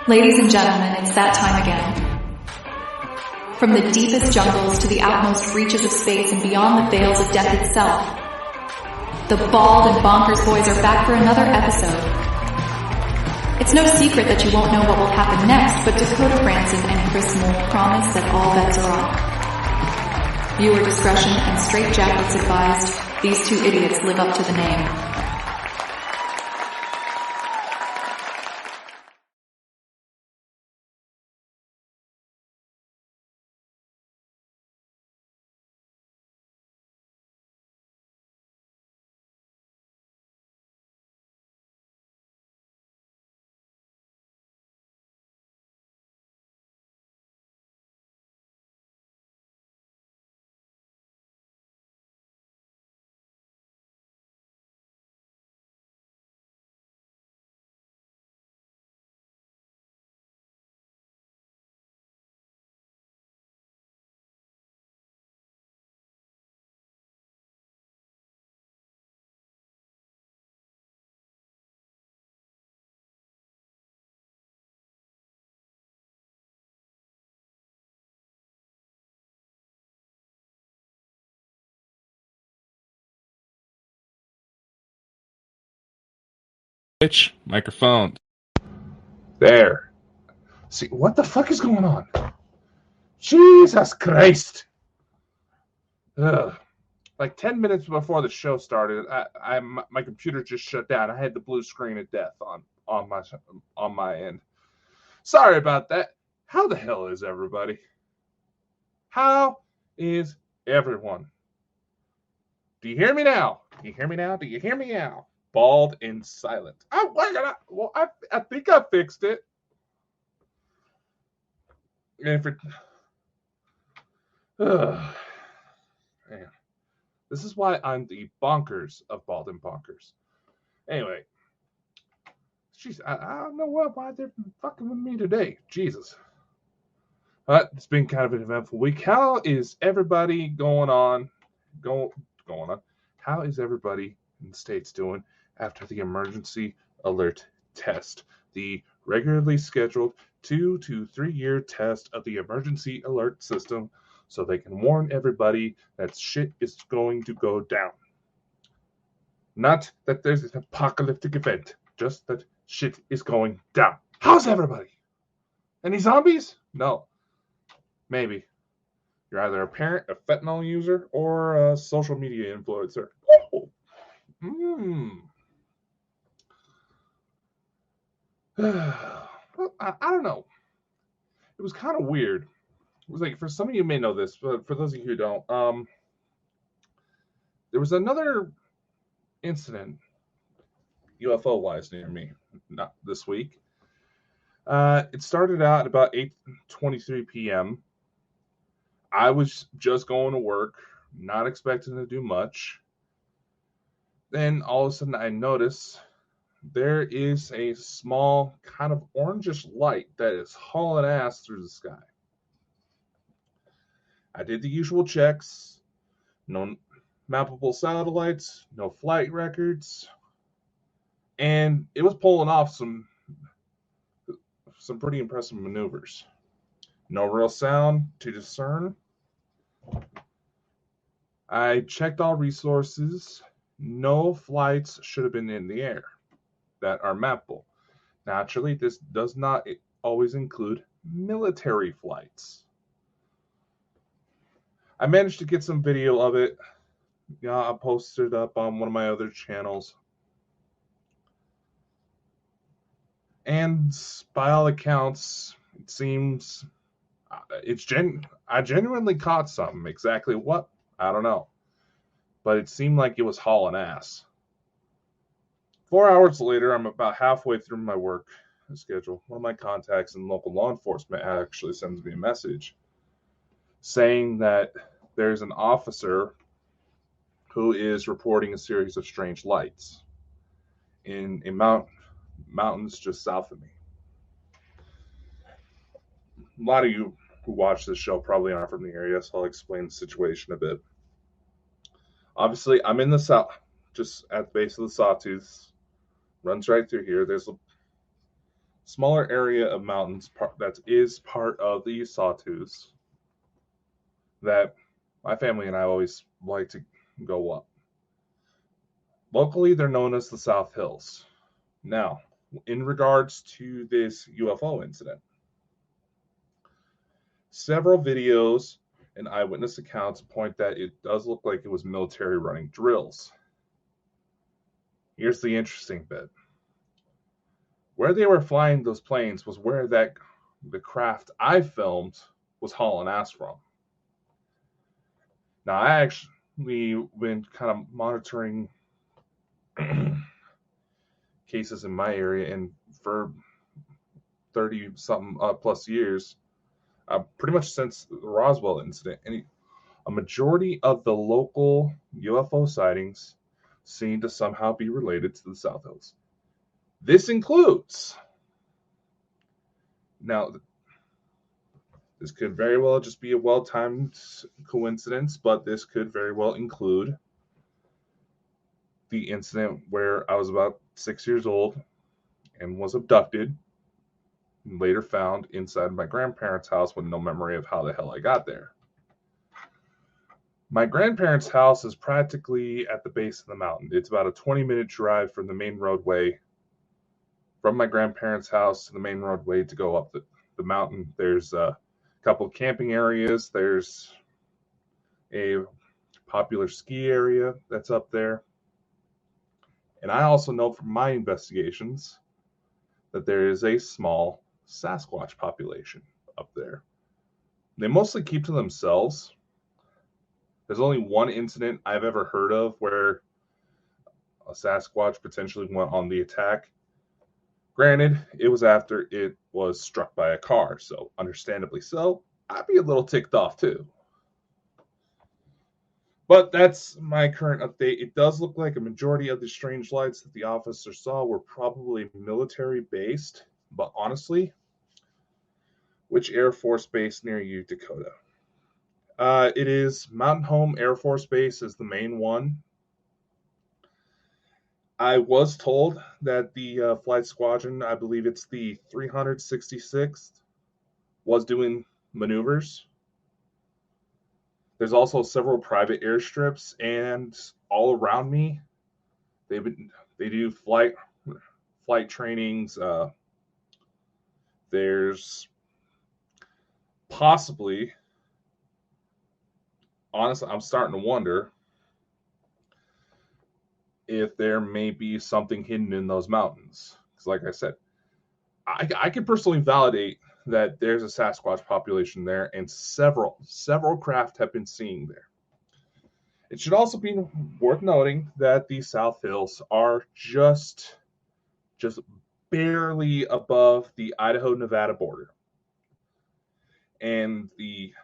Ladies and gentlemen, it's that time again. From the deepest jungles to the outmost reaches of space and beyond the veils of death itself, the Bald and Bonkers Boys are back for another episode. It's no secret that you won't know what will happen next, but Dakota Frandsen and Chris Moore promise that all bets are off. Viewer discretion and straitjackets advised. These two idiots live up to the name. Microphone. There. See, what the fuck is going on? Jesus Christ. Ugh. Like 10 minutes before the show started, my computer just shut down. I had the blue screen of death on my end. Sorry about that. How the hell is everybody? How is everyone? Do you hear me now? Do you hear me now? Do you hear me now? Bald and silent. I think I fixed it. And man, this is why I'm the bonkers of Bald and Bonkers. Anyway, jeez, I don't know why they're fucking with me today. Jesus. But it's been kind of an eventful week. How is everybody going on? How is everybody in the States doing after the emergency alert test? The regularly scheduled 2 to 3 year test of the emergency alert system so they can warn everybody that shit is going to go down. Not that there's an apocalyptic event, just that shit is going down. How's everybody? Any zombies? No. Maybe. You're either a parent, a fentanyl user, or a social media influencer. Oh. Well, I don't know. It was kind of weird. It was like, for some of you may know this, but for those of you who don't, there was another incident, UFO-wise, near me, not this week. It started out at about 8:23 p.m. I was just going to work, not expecting to do much. Then all of a sudden I notice there is a small kind of orangish light that is hauling ass through the sky. I did the usual checks. No mappable satellites, no flight records. And it was pulling off some pretty impressive maneuvers. No real sound to discern. I checked all resources. No flights should have been in the air that are mappable. Naturally, this does not always include military flights. I managed to get some video of it. Yeah, I posted it up on one of my other channels. And by all accounts, it seems I genuinely caught something. Exactly what? I don't know. But it seemed like it was hauling ass. 4 hours later, I'm about halfway through my work schedule. One of my contacts in local law enforcement actually sends me a message saying that there's an officer who is reporting a series of strange lights in mountains just south of me. A lot of you who watch this show probably aren't from the area, so I'll explain the situation a bit. Obviously, I'm in the south, just at the base of the Sawtooth. Runs right through here. There's smaller area of mountains that is part of the sawtooths that my family and I always like to go up. Locally, they're known as the South Hills. Now, in regards to this UFO incident, several videos and eyewitness accounts point that it does look like it was military running drills. Here's the interesting bit. Where they were flying those planes was where the craft I filmed was hauling ass from. Now, I actually been kind of monitoring cases in my area, and for 30-something plus years, pretty much since the Roswell incident, a majority of the local UFO sightings seem to somehow be related to the South Hills. This includes, now, this could very well just be a well-timed coincidence, but this could very well include the incident where I was about 6 years old and was abducted and later found inside my grandparents' house with no memory of how the hell I got there. My grandparents' house is practically at the base of the mountain. It's about a 20-minute drive from the main roadway, from my grandparents' house to the main roadway to go up the mountain. There's a couple of camping areas. There's a popular ski area that's up there. And I also know from my investigations that there is a small Sasquatch population up there. They mostly keep to themselves. There's only one incident I've ever heard of where a Sasquatch potentially went on the attack. Granted, it was after it was struck by a car, so understandably so, I'd be a little ticked off too. But that's my current update. It does look like a majority of the strange lights that the officer saw were probably military-based, but honestly, which Air Force base near you, Dakota? It is Mountain Home Air Force Base is the main one. I was told that the flight squadron, I believe it's the 366th, was doing maneuvers. There's also several private airstrips, and all around me, they do flight trainings. There's possibly, honestly, I'm starting to wonder if there may be something hidden in those mountains. Because like I said, I can personally validate that there's a Sasquatch population there, and several craft have been seen there. It should also be worth noting that the South Hills are just barely above the Idaho-Nevada border. And the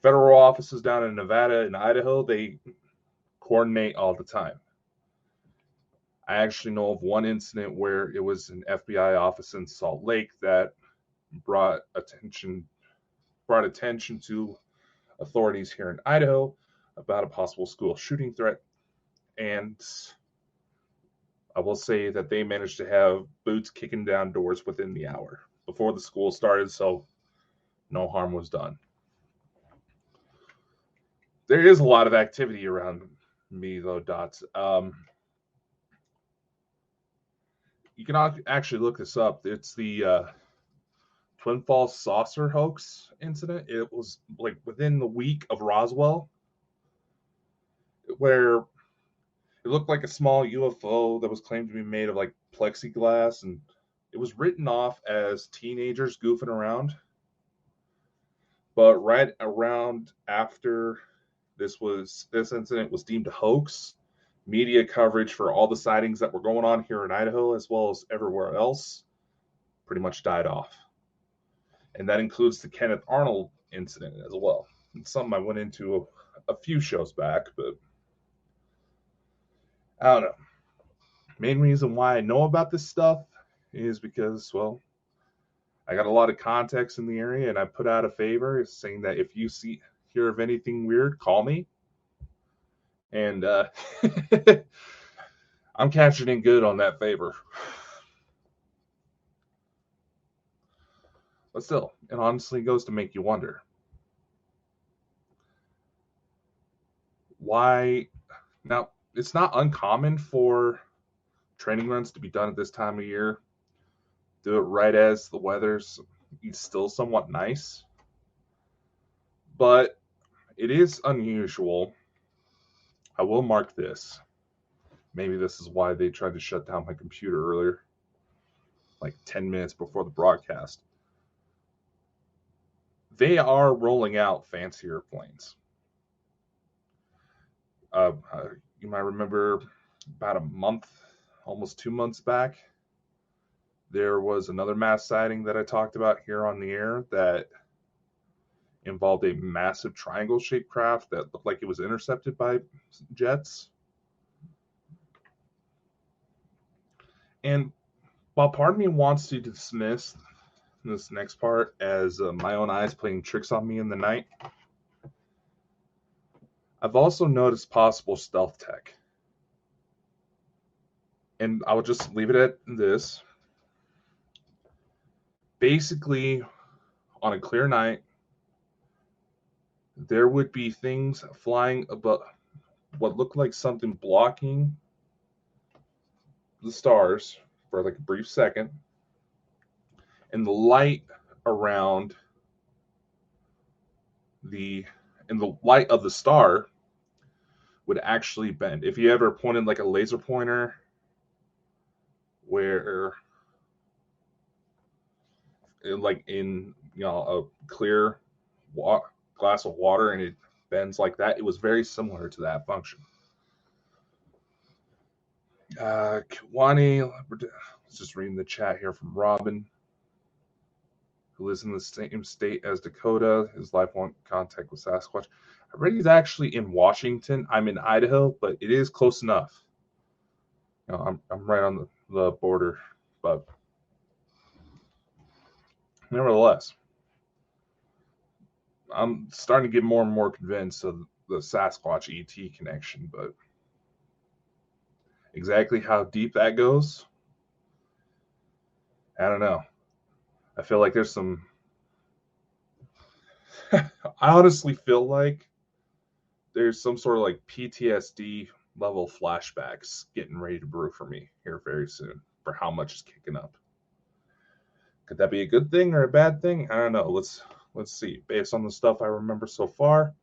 federal offices down in Nevada and Idaho, they coordinate all the time. I actually know of one incident where it was an FBI office in Salt Lake that brought attention to authorities here in Idaho about a possible school shooting threat. And I will say that they managed to have boots kicking down doors within the hour before the school started, so no harm was done. There is a lot of activity around me, though, Dots. You can actually look this up. It's the Twin Falls saucer hoax incident. It was like within the week of Roswell, where it looked like a small UFO that was claimed to be made of like plexiglass, and it was written off as teenagers goofing around. But right around after this incident was deemed a hoax, media coverage for all the sightings that were going on here in Idaho as well as everywhere else pretty much died off. And that includes the Kenneth Arnold incident as well. It's something I went into a few shows back, but I don't know. Main reason why I know about this stuff is because, well, I got a lot of contacts in the area, and I put out a favor saying that if you hear of anything weird, call me. And I'm cashing in good on that favor. But still, it honestly goes to make you wonder. Why? Now, it's not uncommon for training runs to be done at this time of year. Do it right as the weather's still somewhat nice. But it is unusual. I will mark this. Maybe this is why they tried to shut down my computer earlier, like 10 minutes before the broadcast. They are rolling out fancier planes. You might remember about a month, almost 2 months back, there was another mass sighting that I talked about here on the air that involved a massive triangle-shaped craft that looked like it was intercepted by jets. And while part of me wants to dismiss this next part as my own eyes playing tricks on me in the night, I've also noticed possible stealth tech. And I will just leave it at this. Basically, on a clear night, there would be things flying above what looked like something blocking the stars for like a brief second, and the light around the light of the star would actually bend. If you ever pointed like a laser pointer where like in a clear glass of water and it bends like that, it was very similar to that function. Kiwani, let's just reading the chat here from Robin, who lives in the same state as Dakota. His lifelong contact with Sasquatch. I read he's actually in Washington. I'm in Idaho, but it is close enough. I'm right on the border, but nevertheless, I'm starting to get more and more convinced of the Sasquatch ET connection, but exactly how deep that goes, I don't know. I feel like there's some. I honestly feel like there's some sort of like PTSD level flashbacks getting ready to brew for me here very soon for how much is kicking up. Could that be a good thing or a bad thing? I don't know. Let's see. Based on the stuff I remember so far,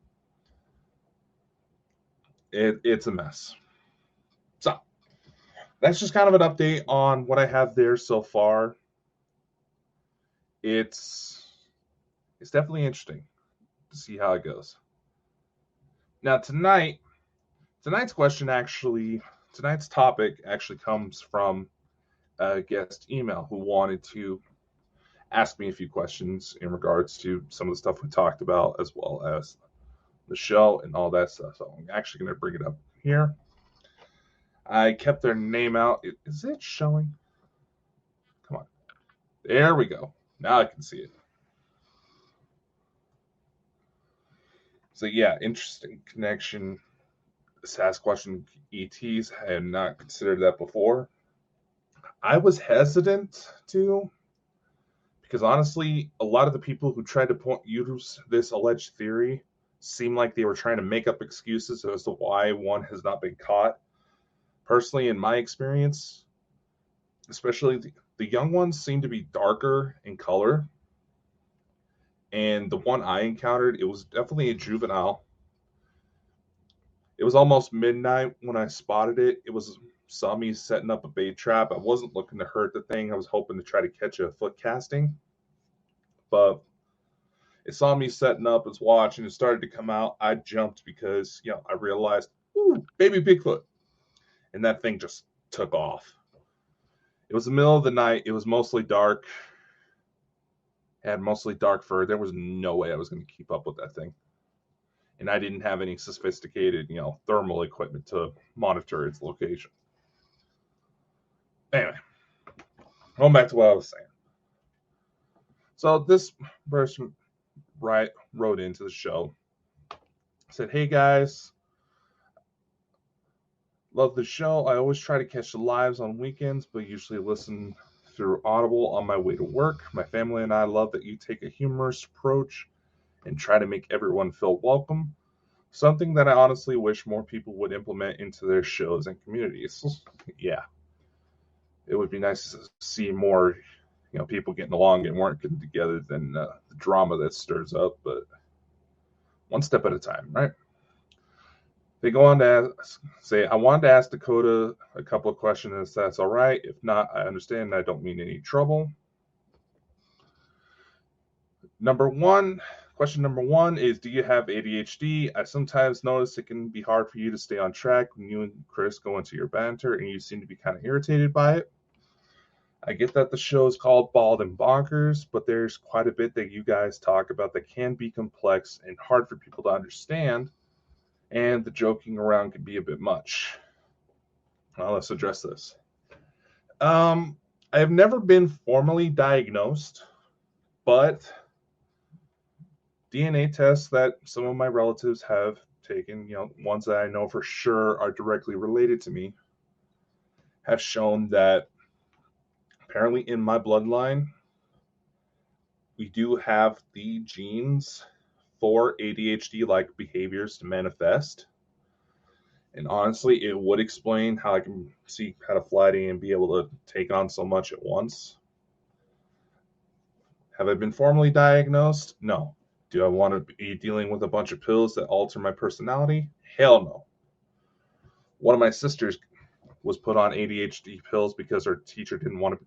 it's a mess. So that's just kind of an update on what I have there so far. It's definitely interesting to see how it goes. Now tonight's topic actually comes from a guest email who wanted to ask me a few questions in regards to some of the stuff we talked about, as well as the show and all that stuff. So I'm actually going to bring it up here. I kept their name out. Is it showing? Come on. There we go. Now I can see it. So yeah, interesting connection. Sasquatch and ETs. I had not considered that before. I was hesitant to, because honestly, a lot of the people who tried to use this alleged theory seem like they were trying to make up excuses as to why one has not been caught. Personally, in my experience, especially the young ones seem to be darker in color. And the one I encountered, it was definitely a juvenile. It was almost midnight when I spotted it. It saw me setting up a bait trap. I wasn't looking to hurt the thing. I was hoping to try to catch a foot casting. But it saw me setting up its watch and it started to come out. I jumped because, I realized, ooh, baby Bigfoot. And that thing just took off. It was the middle of the night. It was mostly dark. It had mostly dark fur. There was no way I was going to keep up with that thing. And I didn't have any sophisticated, thermal equipment to monitor its location. Anyway, going back to what I was saying. So this person wrote into the show, said, "Hey guys, love the show. I always try to catch the lives on weekends, but usually listen through Audible on my way to work. My family and I love that you take a humorous approach and try to make everyone feel welcome. Something that I honestly wish more people would implement into their shows and communities. Yeah, it would be nice to see more, people getting along and working together than the drama that stirs up. But one step at a time, right? They go on to say, I wanted to ask Dakota a couple of questions, if that's all right. If not, I understand. I don't mean any trouble. Question number one is, do you have ADHD? I sometimes notice it can be hard for you to stay on track when you and Chris go into your banter, and you seem to be kind of irritated by it. I get that the show is called Bald and Bonkers, but there's quite a bit that you guys talk about that can be complex and hard for people to understand, and the joking around can be a bit much. Well, let's address this. I have never been formally diagnosed, but DNA tests that some of my relatives have taken, ones that I know for sure are directly related to me, have shown that apparently in my bloodline, we do have the genes for ADHD-like behaviors to manifest. And honestly, it would explain how I can see pedophilia and be able to take on so much at once. Have I been formally diagnosed? No. Do I want to be dealing with a bunch of pills that alter my personality? Hell no. One of my sisters was put on ADHD pills because her teacher didn't want to,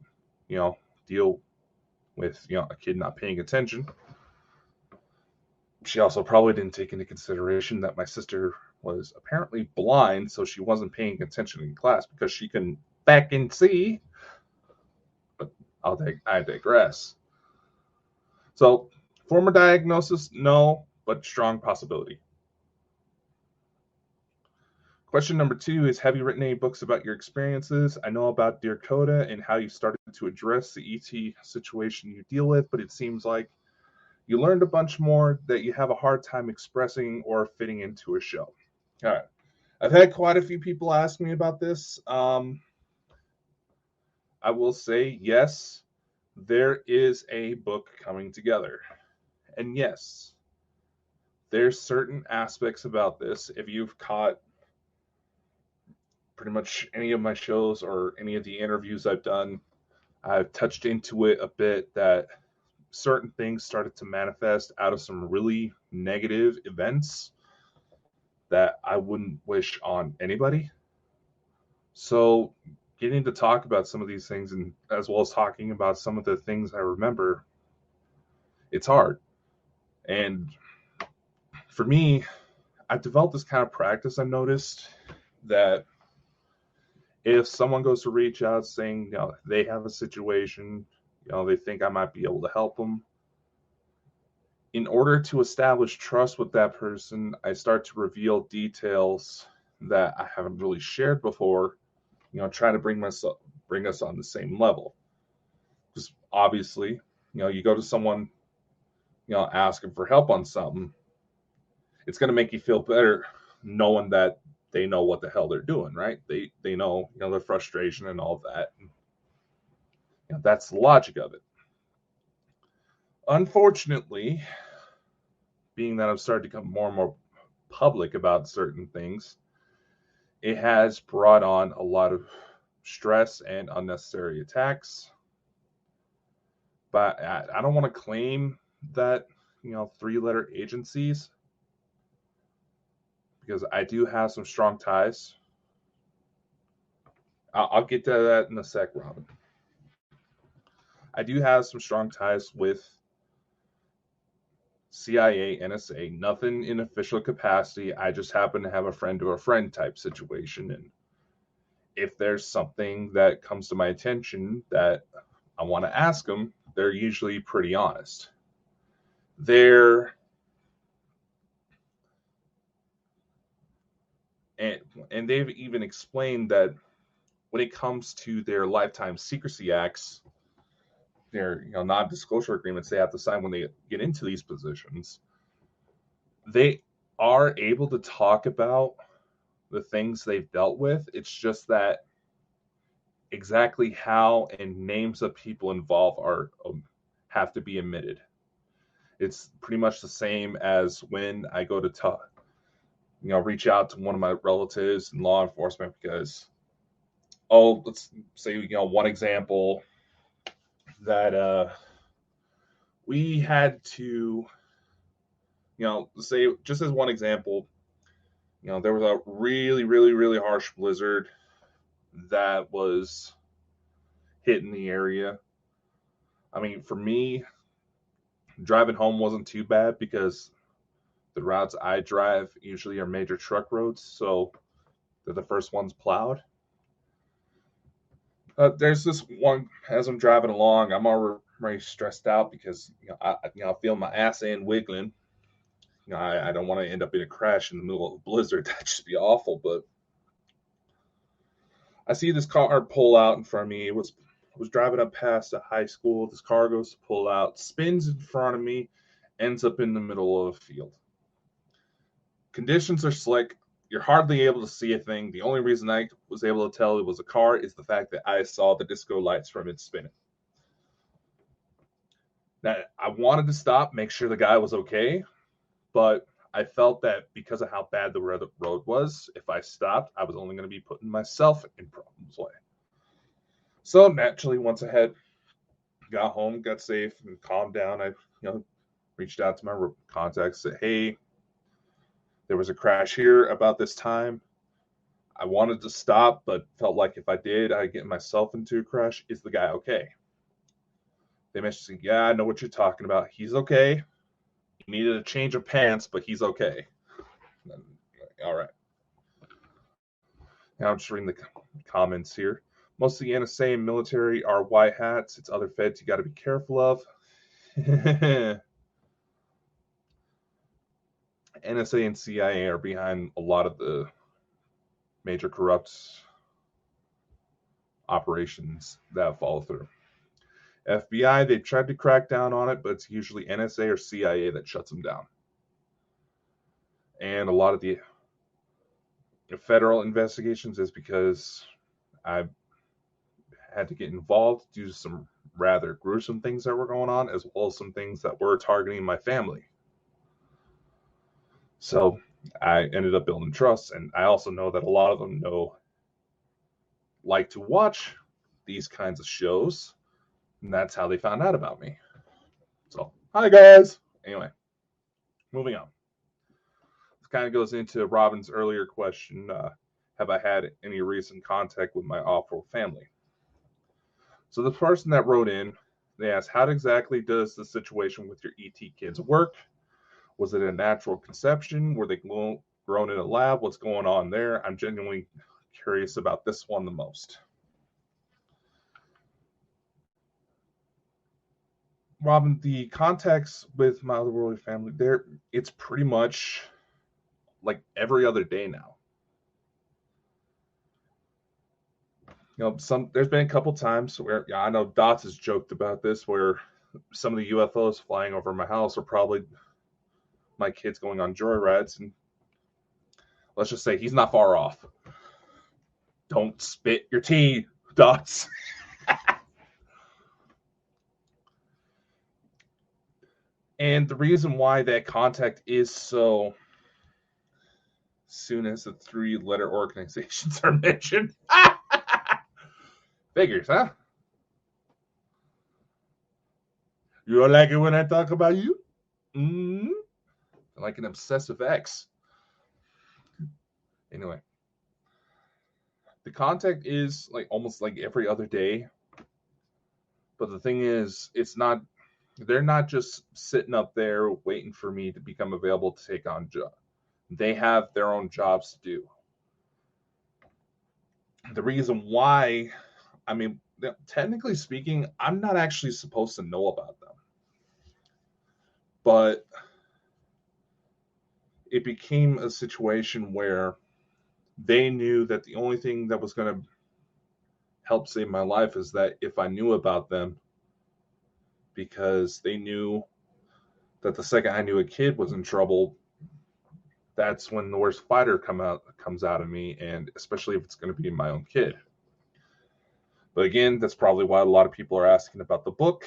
deal with, a kid not paying attention. She also probably didn't take into consideration that my sister was apparently blind, so she wasn't paying attention in class because she couldn't fucking see. But I digress. So, formal diagnosis, no, but strong possibility. Question number 2 is, have you written any books about your experiences? I know about Dear Coda and how you started to address the ET situation you deal with, but it seems like you learned a bunch more that you have a hard time expressing or fitting into a show. All right. I've had quite a few people ask me about this. I will say, yes, there is a book coming together. And yes, there's certain aspects about this. If you've caught pretty much any of my shows or any of the interviews I've done, I've touched into it a bit that certain things started to manifest out of some really negative events that I wouldn't wish on anybody. So getting to talk about some of these things, and as well as talking about some of the things I remember, it's hard. And for me, I've developed this kind of practice. I've noticed that if someone goes to reach out saying, they have a situation, they think I might be able to help them, in order to establish trust with that person, I start to reveal details that I haven't really shared before, try to bring us on the same level. Because obviously, you go to someone, asking for help on something, it's going to make you feel better knowing that they know what the hell they're doing, right? They know, their frustration and all that. And, that's the logic of it. Unfortunately, being that I've started to become more and more public about certain things, it has brought on a lot of stress and unnecessary attacks. But I don't want to claim that, 3-letter agencies, because I do have some strong ties. I'll get to that in a sec, Robin. I do have some strong ties with CIA, NSA, nothing in official capacity. I just happen to have a friend to a friend type situation. And if there's something that comes to my attention that I want to ask them, they're usually pretty honest. And they've even explained that when it comes to their lifetime secrecy acts, their non-disclosure agreements they have to sign when they get into these positions, they are able to talk about the things they've dealt with. It's just that exactly how and names of people involved are have to be omitted. It's pretty much the same as when I go to reach out to one of my relatives in law enforcement because, let's say, one example that we had to, say, just as one example, there was a really, really, really harsh blizzard that was hitting the area. I mean, for me, driving home wasn't too bad because the routes I drive usually are major truck roads, so they're the first ones plowed. There's this one as I'm driving along, I'm already stressed out because I feel my ass end wiggling. I don't want to end up in a crash in the middle of a blizzard. That'd just be awful. But I see this car pull out in front of me. I was driving up past a high school. This car goes to pull out, spins in front of me, ends up in the middle of a field. Conditions are slick. You're hardly able to see a thing. The only reason I was able to tell it was a car is the fact that I saw the disco lights from it spinning. Now, I wanted to stop, make sure the guy was okay, but I felt that because of how bad the road was, if I stopped, I was only going to be putting myself in problems' way. So naturally, once I had got home, got safe, and calmed down, I reached out to my contacts, said, hey, there was a crash here about this time. I wanted to stop, but felt like if I did, I'd get myself into a crash. Is the guy okay? They mentioned, yeah, I know what you're talking about. He's okay. He needed a change of pants, but he's okay. All right. Now I'm just reading the comments here. Most of the NSA and military are white hats. It's other feds you got to be careful of. NSA and CIA are behind a lot of the major corrupt operations that follow through. FBI, they've tried to crack down on it, but it's usually NSA or CIA that shuts them down. And a lot of the federal investigations is because I had to get involved due to some rather gruesome things that were going on, as well as some things that were targeting my family. So I ended up building trust, and I also know that a lot of them like to watch these kinds of shows, and that's how they found out about me. So, hi guys. Anyway, moving on. This kind of goes into Robin's earlier question, have I had any recent contact with my awful family? So the person that wrote in, they asked, how exactly does the situation with your ET kids work? Was it a natural conception? Were they grown in a lab? What's going on there? I'm genuinely curious about this one the most. Robin, the contacts with my otherworldly family, it's pretty much like every other day now. There's been a couple times where I know Dots has joked about this, where some of the UFOs flying over my house are probably my kids going on joyrides, and let's just say he's not far off. Don't spit your tea, Dots. And the reason why that contact is so soon as the 3-letter organizations are mentioned. Figures, huh? You don't like it when I talk about you? Mm-hmm. Like an obsessive ex. Anyway. The contact is like almost like every other day. But the thing is, they're not just sitting up there waiting for me to become available to take on jobs. They have their own jobs to do. The reason why, technically speaking, I'm not actually supposed to know about them. But it became a situation where they knew that the only thing that was going to help save my life is that if I knew about them, because they knew that the second I knew a kid was in trouble, that's when the worst fighter comes out of me, and especially if it's going to be my own kid. But again, that's probably why a lot of people are asking about the book.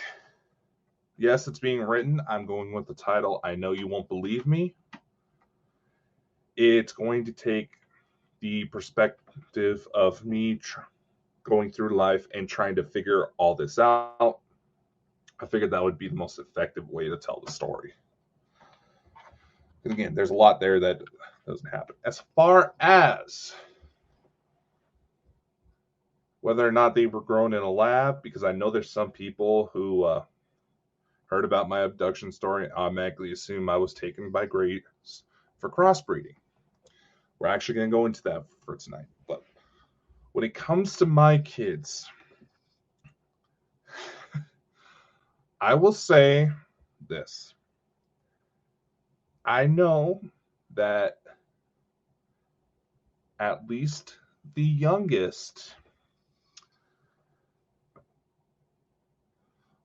Yes, it's being written. I'm going with the title. I know you won't believe me. It's going to take the perspective of me going through life and trying to figure all this out. I figured that would be the most effective way to tell the story. And again, there's a lot there that doesn't happen. As far as whether or not they were grown in a lab, because I know there's some people who heard about my abduction story and automatically assume I was taken by Grace for crossbreeding. We're actually going to go into that for tonight. But when it comes to my kids, I will say this. I know that at least the youngest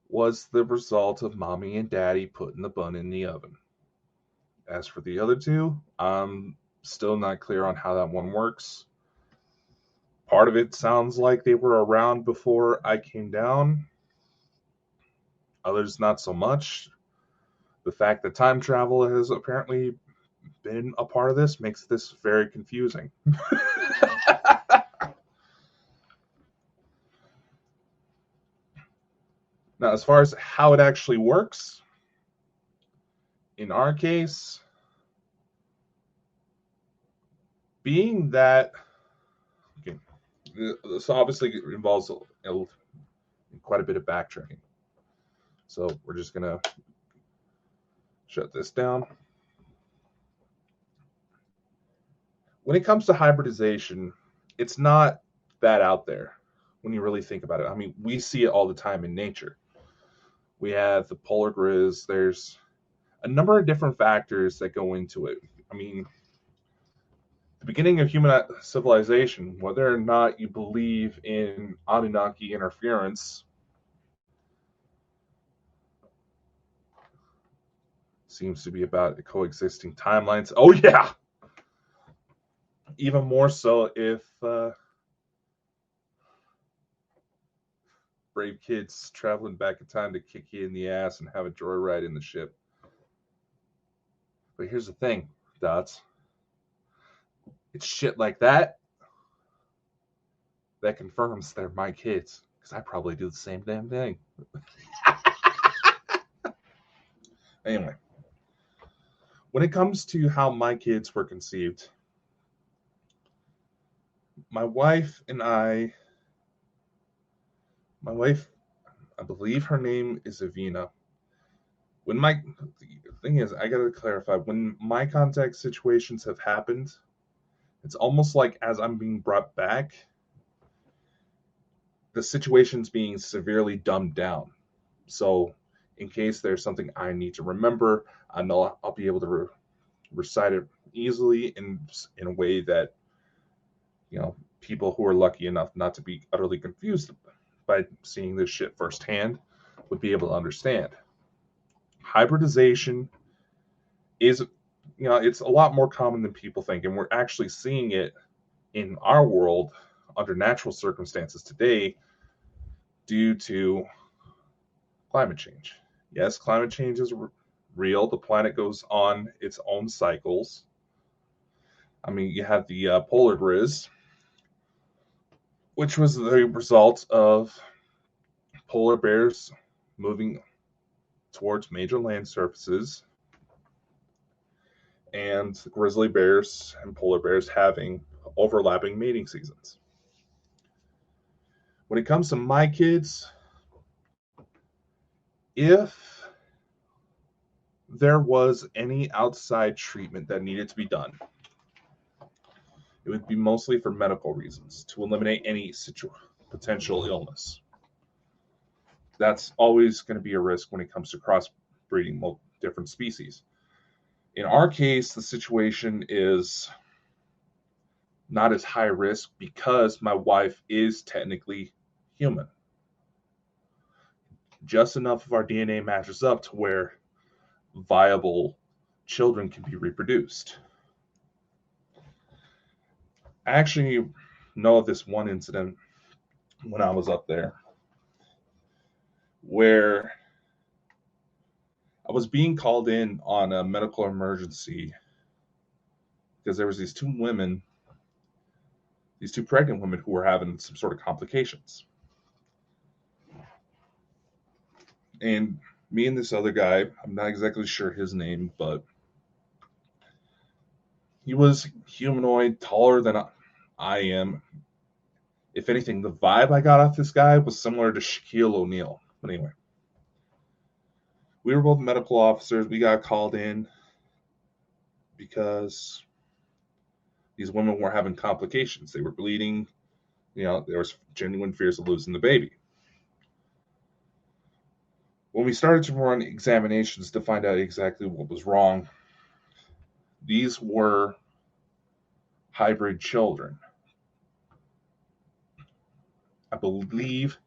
was the result of mommy and daddy putting the bun in the oven. As for the other two, I'm still not clear on how that one works. Part of it sounds like they were around before I came down. Others not so much. The fact that time travel has apparently been a part of this makes this very confusing. Now, as far as how it actually works, in our case, being that, okay, this obviously involves quite a bit of backtracking. So we're just going to shut this down. When it comes to hybridization, it's not that out there when you really think about it. I mean, we see it all the time in nature. We have the polar grizz. There's a number of different factors that go into it. I mean, the beginning of human civilization, whether or not you believe in Anunnaki interference, seems to be about the coexisting timelines. Oh, yeah! Even more so if brave kids traveling back in time to kick you in the ass and have a joyride in the ship. But here's the thing, Dots. It's shit like that that confirms they're my kids, because I probably do the same damn thing. Anyway, when it comes to how my kids were conceived, my wife, I believe her name is Avina. The thing is, I gotta clarify, when my contact situations have happened, it's almost like as I'm being brought back, the situation's being severely dumbed down. So in case there's something I need to remember, I know I'll be able to recite it easily in a way that, you know, people who are lucky enough not to be utterly confused by seeing this shit firsthand would be able to understand. Hybridization is, you know, it's a lot more common than people think, and we're actually seeing it in our world under natural circumstances today due to climate change. Yes, climate change is real. The planet goes on its own cycles. I mean, you have the polar grizz, which was the result of polar bears moving towards major land surfaces and grizzly bears and polar bears having overlapping mating seasons. When it comes to my kids, if there was any outside treatment that needed to be done, it would be mostly for medical reasons, to eliminate any potential illness. That's always going to be a risk when it comes to crossbreeding different species. In our case, the situation is not as high risk because my wife is technically human. Just enough of our DNA matches up to where viable children can be reproduced. I actually know of this one incident when I was up there, where I was being called in on a medical emergency because there was these two pregnant women who were having some sort of complications. And me and this other guy, I'm not exactly sure his name, but he was humanoid, taller than I am. If anything, the vibe I got off this guy was similar to Shaquille O'Neal. But anyway, we were both medical officers. We got called in because these women were having complications. They were bleeding. There was genuine fears of losing the baby. When we started to run examinations to find out exactly what was wrong, these were hybrid children. I believe,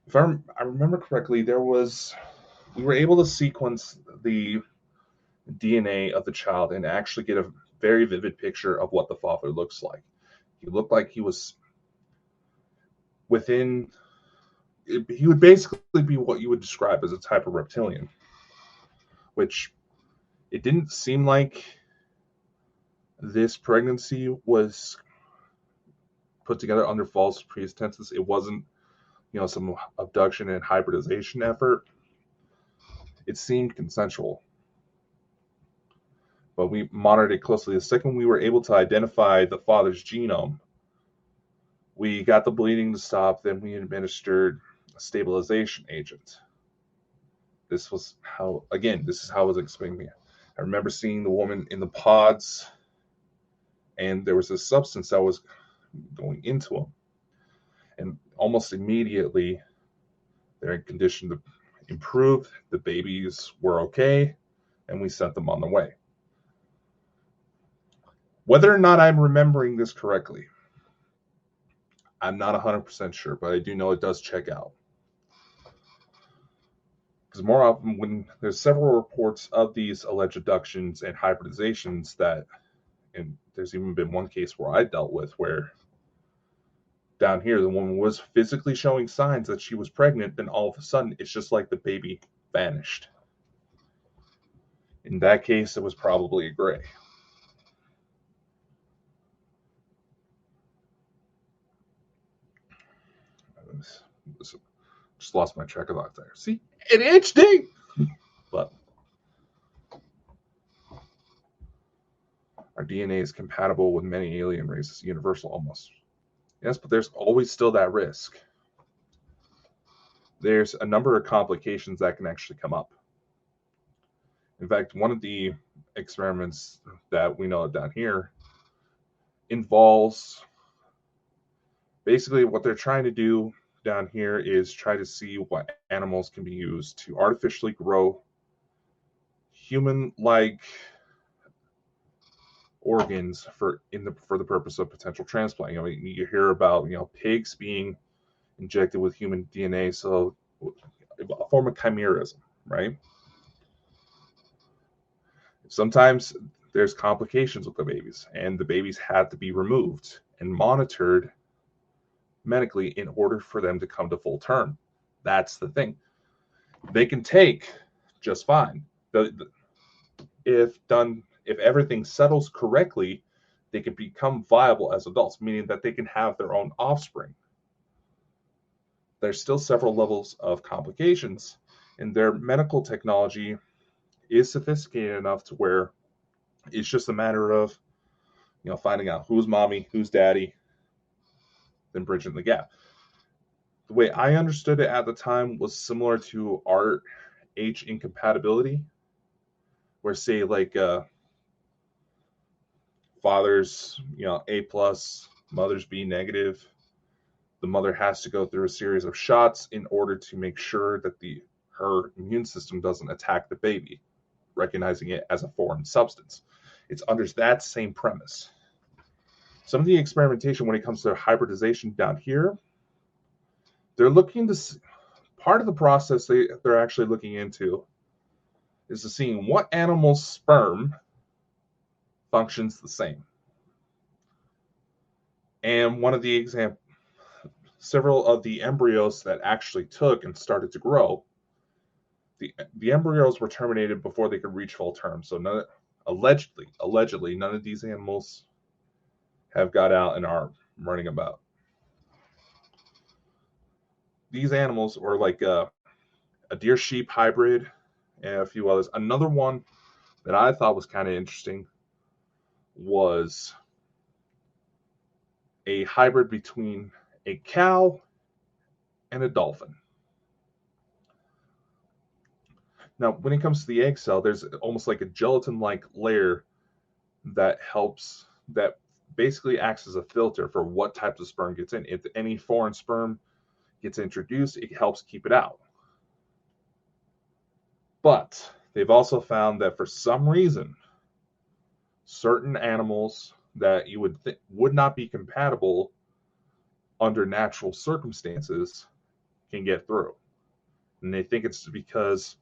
if I remember correctly, we were able to sequence the DNA of the child and actually get a very vivid picture of what the father looks like. He looked like he was he would basically be what you would describe as a type of reptilian, which it didn't seem like this pregnancy was put together under false pretenses. It wasn't, some abduction and hybridization effort. It seemed consensual. But we monitored it closely. The second we were able to identify the father's genome, we got the bleeding to stop. Then we administered a stabilization agent. This is how it was explained to me. I remember seeing the woman in the pods, and there was a substance that was going into them. And almost immediately, their condition improved. The babies were okay, and we sent them on the way. Whether or not I'm remembering this correctly, I'm not 100% sure, but I do know it does check out. Because more often, when there's several reports of these alleged abductions and hybridizations and there's even been one case where I dealt with where down here, the woman was physically showing signs that she was pregnant, then all of a sudden, it's just like the baby vanished. In that case, it was probably a gray. Just lost my track of thought there. See, an HD! But our DNA is compatible with many alien races, universal almost. Yes, but there's always still that risk. There's a number of complications that can actually come up. In fact, one of the experiments that we know of down here involves basically what they're trying to do down here is try to see what animals can be used to artificially grow human-like organs for the purpose of potential transplant. You hear about pigs being injected with human DNA, so a form of chimerism, right? Sometimes there's complications with the babies, and the babies have to be removed and monitored medically in order for them to come to full term. That's the thing. They can take just fine. If everything settles correctly, they can become viable as adults, meaning that they can have their own offspring. There's still several levels of complications, and their medical technology is sophisticated enough to where it's just a matter of finding out who's mommy, who's daddy, then bridging the gap. The way I understood it at the time was similar to RH incompatibility, where say like father's A plus, mother's B negative. The mother has to go through a series of shots in order to make sure that her immune system doesn't attack the baby, recognizing it as a foreign substance. It's under that same premise. Some of the experimentation when it comes to hybridization down here, they're looking to part of the process they're actually looking into is to seeing what animal's sperm functions the same. And one of the several of the embryos that actually took and started to grow, the embryos were terminated before they could reach full term. So allegedly, none of these animals have got out and are running about. These animals were like a deer sheep hybrid and a few others. Another one that I thought was kind of interesting was a hybrid between a cow and a dolphin. Now, when it comes to the egg cell, there's almost like a gelatin-like layer that basically acts as a filter for what types of sperm gets in. If any foreign sperm gets introduced, it helps keep it out. But they've also found that for some reason, certain animals that you would not be compatible under natural circumstances can get through. And they think it's because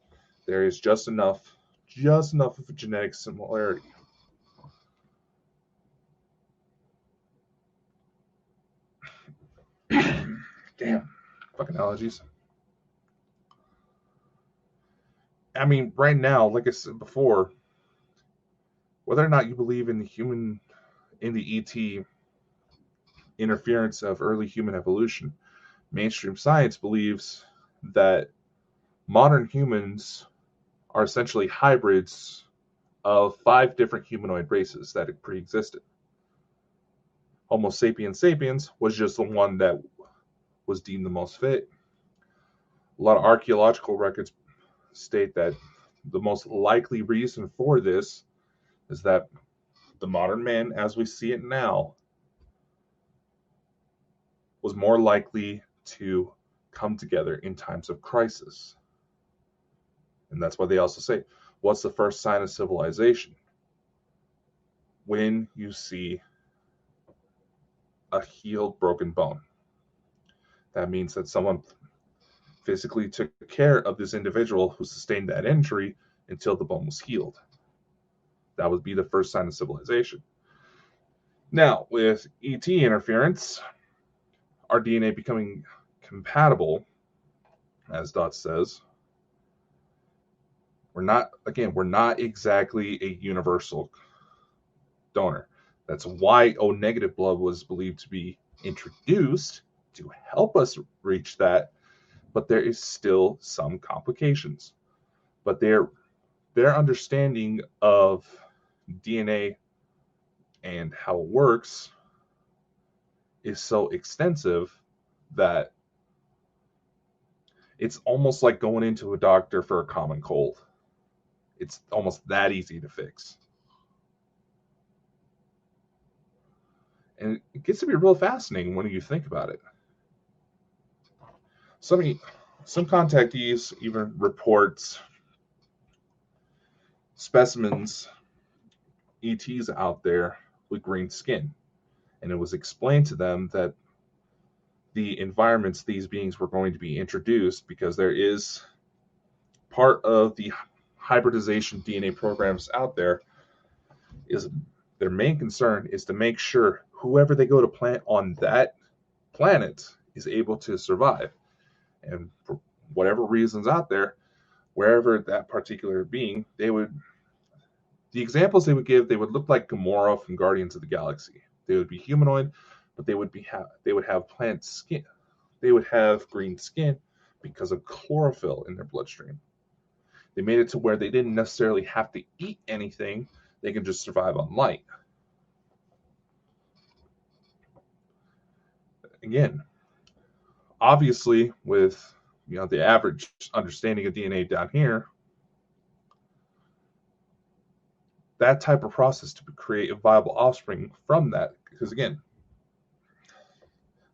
there is just enough of a genetic similarity. Damn, fucking allergies. I mean, right now, like I said before, whether or not you believe in the ET interference of early human evolution, mainstream science believes that modern humans are essentially hybrids of 5 different humanoid races that had pre-existed. Homo sapiens sapiens was just the one that was deemed the most fit. A lot of archaeological records state that the most likely reason for this is that the modern man, as we see it now, was more likely to come together in times of crisis. And that's why they also say, what's the first sign of civilization? When you see a healed, broken bone. That means that someone physically took care of this individual who sustained that injury until the bone was healed. That would be the first sign of civilization. Now, with ET interference, our DNA becoming compatible, as Dot says, we're not exactly a universal donor. That's why O negative blood was believed to be introduced to help us reach that, but there is still some complications. But their understanding of DNA and how it works is so extensive that it's almost like going into a doctor for a common cold. It's almost that easy to fix. And it gets to be real fascinating when you think about it. Some contactees even reports specimens, ETs out there with green skin. And it was explained to them that the environments these beings were going to be introduced, because there is part of the hybridization DNA programs out there, is their main concern is to make sure whoever they go to plant on that planet is able to survive. And for whatever reasons out there, wherever that particular being, the examples they would give, they would look like Gamora from Guardians of the Galaxy. They would be humanoid, but they would have plant skin. They would have green skin because of chlorophyll in their bloodstream. They made it to where they didn't necessarily have to eat anything. They can just survive on light. Again, obviously, with the average understanding of DNA down here, that type of process to create a viable offspring from that, because again,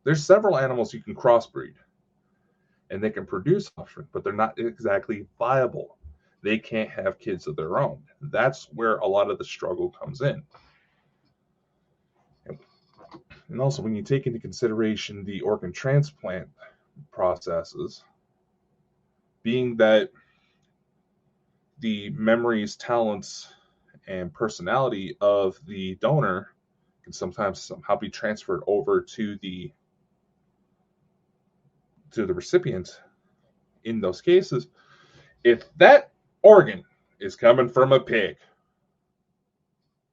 there's several animals you can crossbreed and they can produce offspring, but they're not exactly viable. They can't have kids of their own. That's where a lot of the struggle comes in. And also, when you take into consideration the organ transplant processes, being that the memories, talents, and personality of the donor can sometimes somehow be transferred over to the to the recipient in those cases, if that organ is coming from a pig,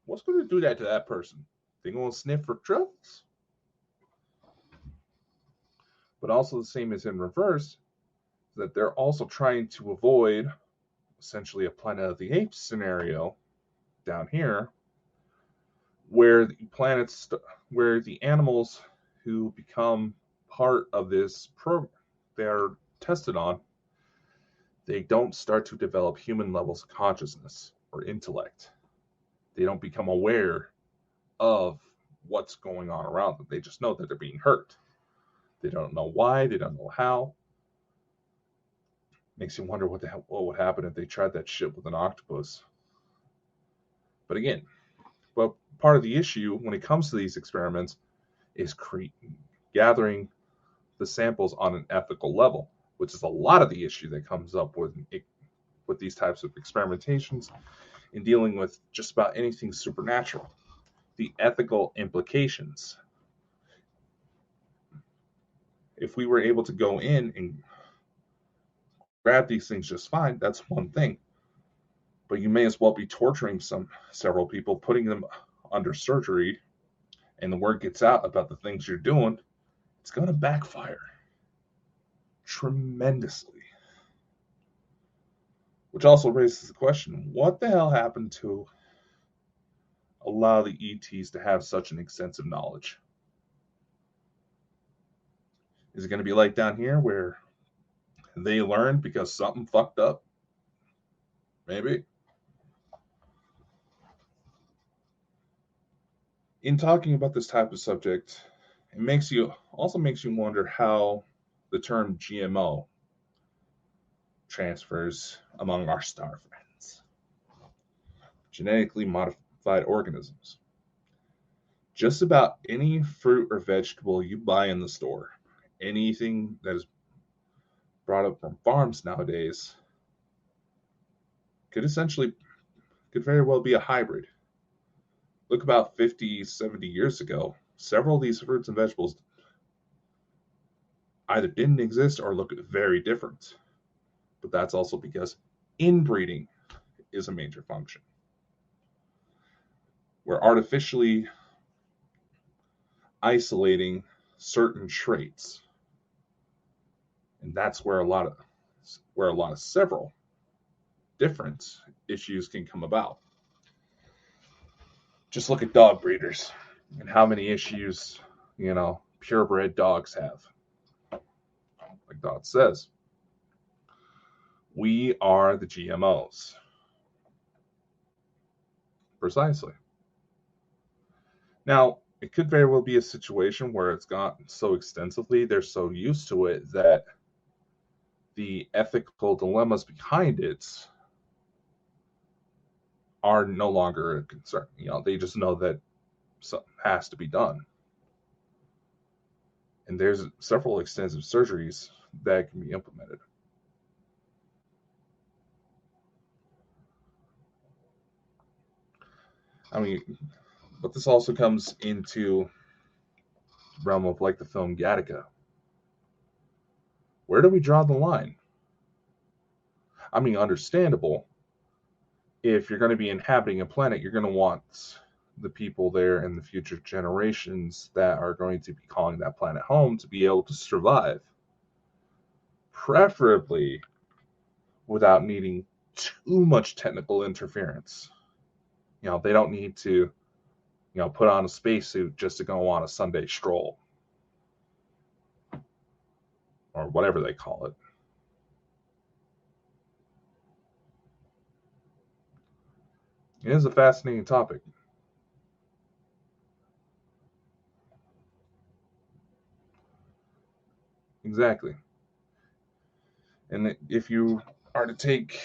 what's going to do that to that person? They going to sniff for truffles? But also the same as in reverse, that they're also trying to avoid essentially a Planet of the Apes scenario down here, where the animals who become part of this program they're tested on, they don't start to develop human levels of consciousness or intellect. They don't become aware of what's going on around them. They just know that they're being hurt. They don't know why. They don't know how. Makes you wonder what would happen if they tried that shit with an octopus. But again, part of the issue when it comes to these experiments is gathering the samples on an ethical level, which is a lot of the issue that comes up with these types of experimentations in dealing with just about anything supernatural. The ethical implications. If we were able to go in and grab these things just fine, that's one thing. But you may as well be torturing several people, putting them under surgery, and the word gets out about the things you're doing, it's going to backfire tremendously. Which also raises the question, what the hell happened to allow the ETs to have such an extensive knowledge? Is it going to be like down here where they learned because something fucked up? Maybe. In talking about this type of subject, it also makes you wonder how the term GMO transfers among our star friends. Genetically modified organisms. Just about any fruit or vegetable you buy in the store, anything that is brought up from farms nowadays, could very well be a hybrid. Look about 50, 70 years ago, several of these fruits and vegetables either didn't exist or look very different. But that's also because inbreeding is a major function. We're artificially isolating certain traits. And that's where a lot of several different issues can come about. Just look at dog breeders and how many issues, purebred dogs have. Like Dodd says, we are the GMOs. Precisely. Now, it could very well be a situation where it's gotten so extensively, they're so used to it that the ethical dilemmas behind it are no longer a concern. They just know that something has to be done. And there's several extensive surgeries that can be implemented. But this also comes into the realm of like the film Gattaca. Where do we draw the line? Understandable. If you're going to be inhabiting a planet, you're going to want the people there and the future generations that are going to be calling that planet home to be able to survive. Preferably without needing too much technical interference. They don't need to, put on a spacesuit just to go on a Sunday stroll. Or whatever they call it. It is a fascinating topic. Exactly. And if you are to take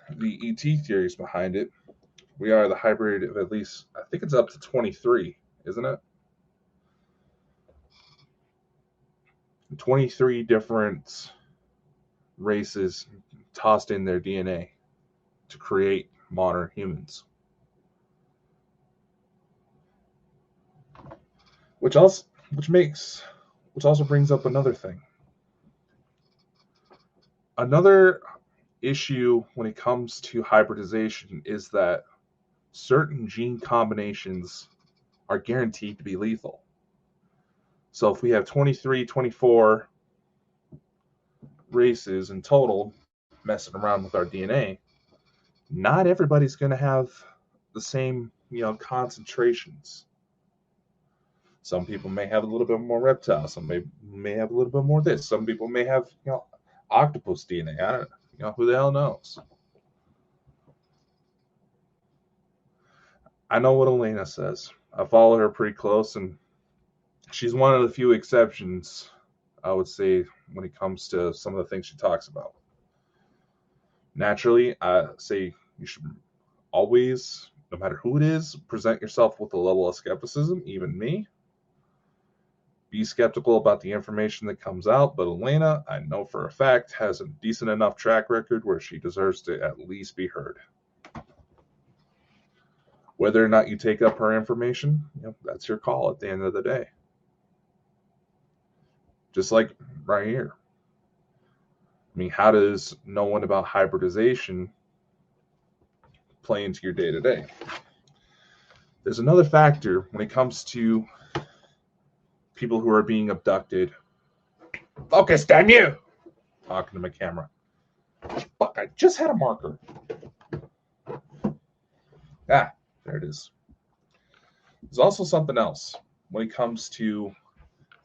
the ET theories behind it, we are the hybrid of at least, I think it's up to 23, isn't it? 23 different races tossed in their DNA to create modern humans. Which also brings up another thing. Another issue when it comes to hybridization is that certain gene combinations are guaranteed to be lethal. So if we have 23, 24 races in total messing around with our DNA, not everybody's going to have the same, concentrations. Some people may have a little bit more reptile. Some may have a little bit more this. Some people may have, octopus DNA. I don't know. Who the hell knows? I know what Elena says. I follow her pretty close, and she's one of the few exceptions, I would say, when it comes to some of the things she talks about. Naturally, I say you should always, no matter who it is, present yourself with a level of skepticism, even me. Be skeptical about the information that comes out, but Elena, I know for a fact, has a decent enough track record where she deserves to at least be heard. Whether or not you take up her information, that's your call at the end of the day. Just like right here. I mean, how does knowing about hybridization play into your day-to-day? There's another factor when it comes to people who are being abducted. Focus, damn you! Talking to my camera. Fuck, I just had a marker. Ah, there it is. There's also something else when it comes to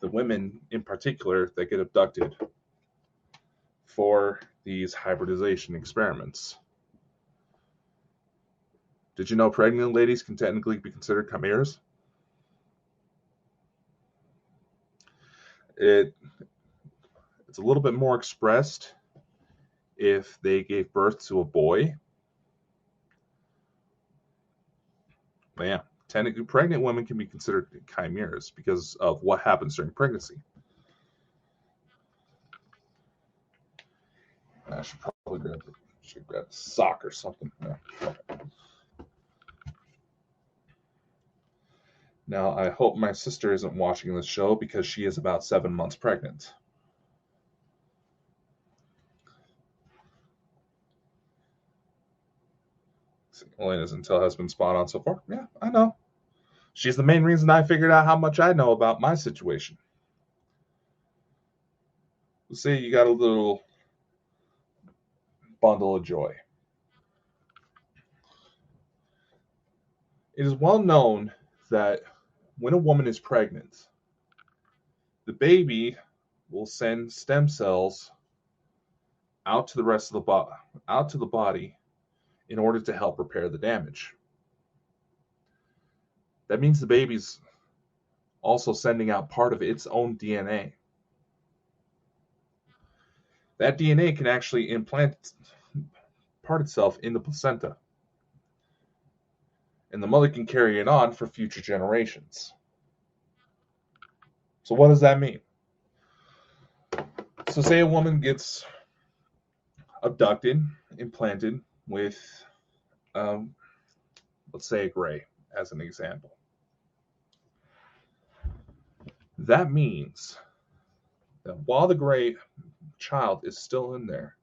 the women in particular that get abducted for these hybridization experiments. Did you know pregnant ladies can technically be considered chimeras? It's a little bit more expressed if they gave birth to a boy. But yeah, technically pregnant women can be considered chimeras because of what happens during pregnancy. I should probably grab a sock or something. Yeah. Now, I hope my sister isn't watching this show because she is about 7 months pregnant. Elena's intel has been spot on so far. Yeah, I know. She's the main reason I figured out how much I know about my situation. Let's say you got a little bundle of joy. It is well known that when a woman is pregnant, the baby will send stem cells out to the rest of the out to the body in order to help repair the damage. That means the baby's also sending out part of its own DNA. That DNA can actually implant part itself in the placenta, and the mother can carry it on for future generations. So what does that mean? So say a woman gets abducted, implanted with, let's say a gray, as an example. That means that while the gray child is still in there,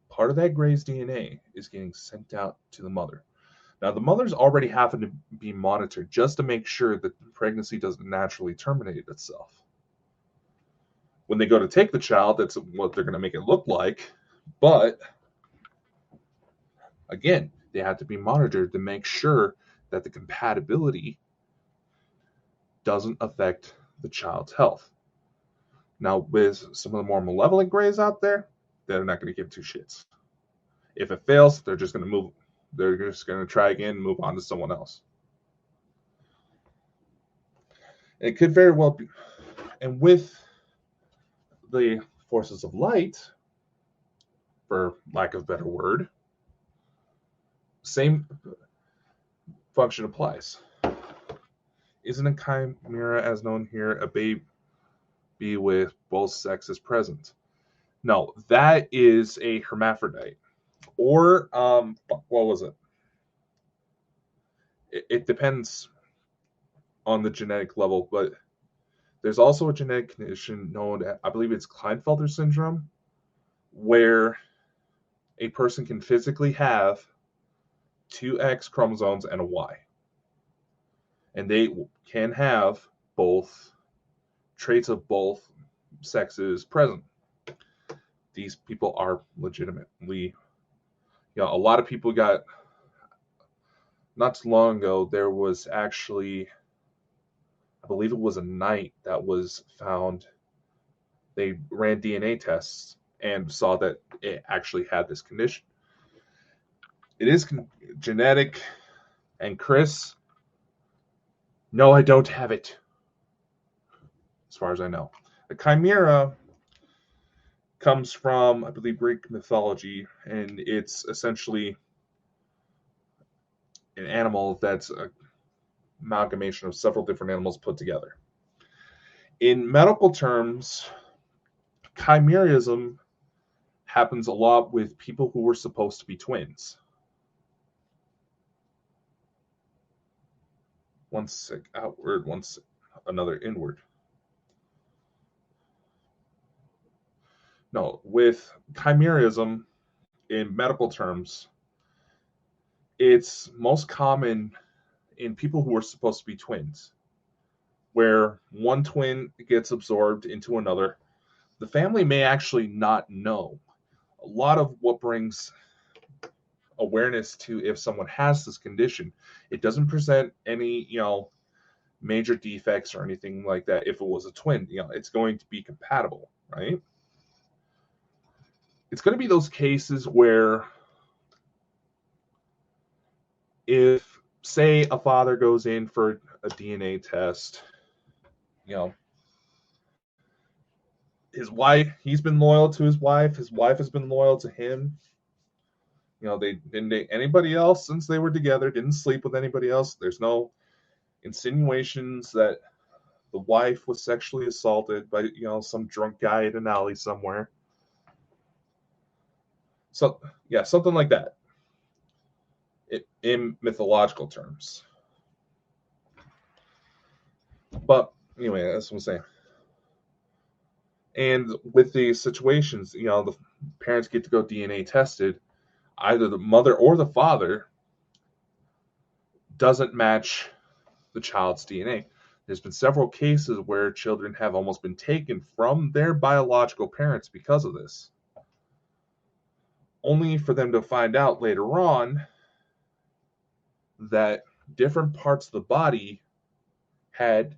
part of that gray's DNA is getting sent out to the mother. Now, the mother's already having to be monitored just to make sure that the pregnancy doesn't naturally terminate itself. When they go to take the child, that's what they're going to make it look like. But, again, they have to be monitored to make sure that the compatibility doesn't affect the child's health. Now, with some of the more malevolent grays out there, they're not going to give two shits. If it fails, they're just going to move. They're just going to try again and move on to someone else. It could very well be. And with the forces of light, for lack of a better word, same function applies. Isn't a chimera, as known here, a baby with both sexes present? No, that is a hermaphrodite. Or, what was it? It depends on the genetic level, but there's also a genetic condition known as, I believe it's Klinefelter syndrome, where a person can physically have two X chromosomes and a Y. And they can have both traits of both sexes present. These people are legitimately, a lot of people got, not too long ago, there was actually, I believe it was a knight that was found. They ran DNA tests and saw that it actually had this condition. It is genetic. And Chris, no, I don't have it, as far as I know. The chimera comes from, I believe, Greek mythology, and it's essentially an animal that's an amalgamation of several different animals put together. In medical terms, chimerism happens a lot with people who were supposed to be twins. One sick outward, another inward. No, with chimerism, in medical terms, it's most common in people who are supposed to be twins, where one twin gets absorbed into another. The family may actually not know. A lot of what brings awareness to if someone has this condition, it doesn't present any, major defects or anything like that. If it was a twin, it's going to be compatible, right? It's going to be those cases where if, say, a father goes in for a DNA test, his wife, he's been loyal to his wife has been loyal to him. They didn't date anybody else since they were together, didn't sleep with anybody else. There's no insinuations that the wife was sexually assaulted by, some drunk guy at an alley somewhere. So, yeah, something like that. In mythological terms. But anyway, that's what I'm saying. And with these situations, the parents get to go DNA tested. Either the mother or the father doesn't match the child's DNA. There's been several cases where children have almost been taken from their biological parents because of this, only for them to find out later on that different parts of the body had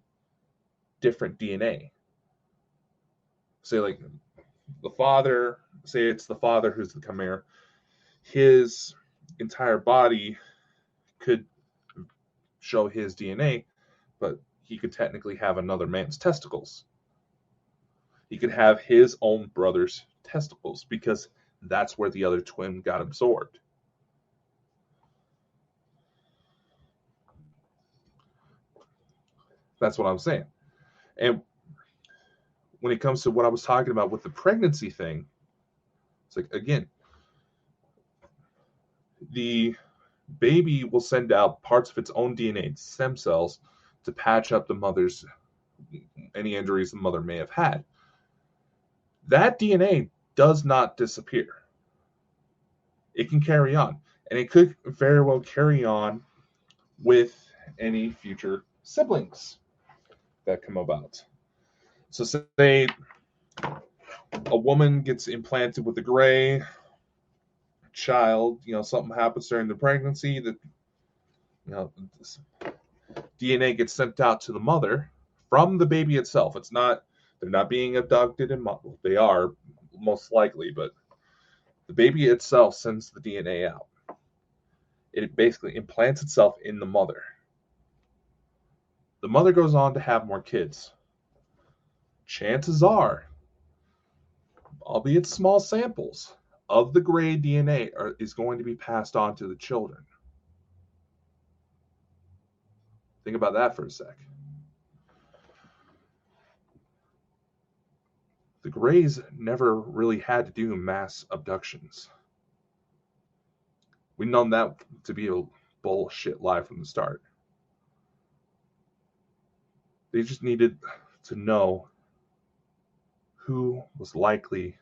different DNA. Say, like, the father, say it's the father who's the chimera, his entire body could show his DNA, but he could technically have another man's testicles. He could have his own brother's testicles because that's where the other twin got absorbed. That's what I'm saying. And when it comes to what I was talking about with the pregnancy thing, it's like, again, the baby will send out parts of its own DNA, stem cells, to patch up the mother's, any injuries the mother may have had. That DNA does not disappear. It can carry on. And it could very well carry on with any future siblings that come about. So say a woman gets implanted with a gray child, something happens during the pregnancy that, DNA gets sent out to the mother from the baby itself. It's not, they're not being abducted and they are most likely, but the baby itself sends the DNA out. It basically implants itself in the mother. The mother goes on to have more kids. Chances are, albeit small samples, of the gray DNA is going to be passed on to the children. Think about that for a sec. The Greys never really had to do mass abductions. We've known that to be a bullshit lie from the start. They just needed to know who was likely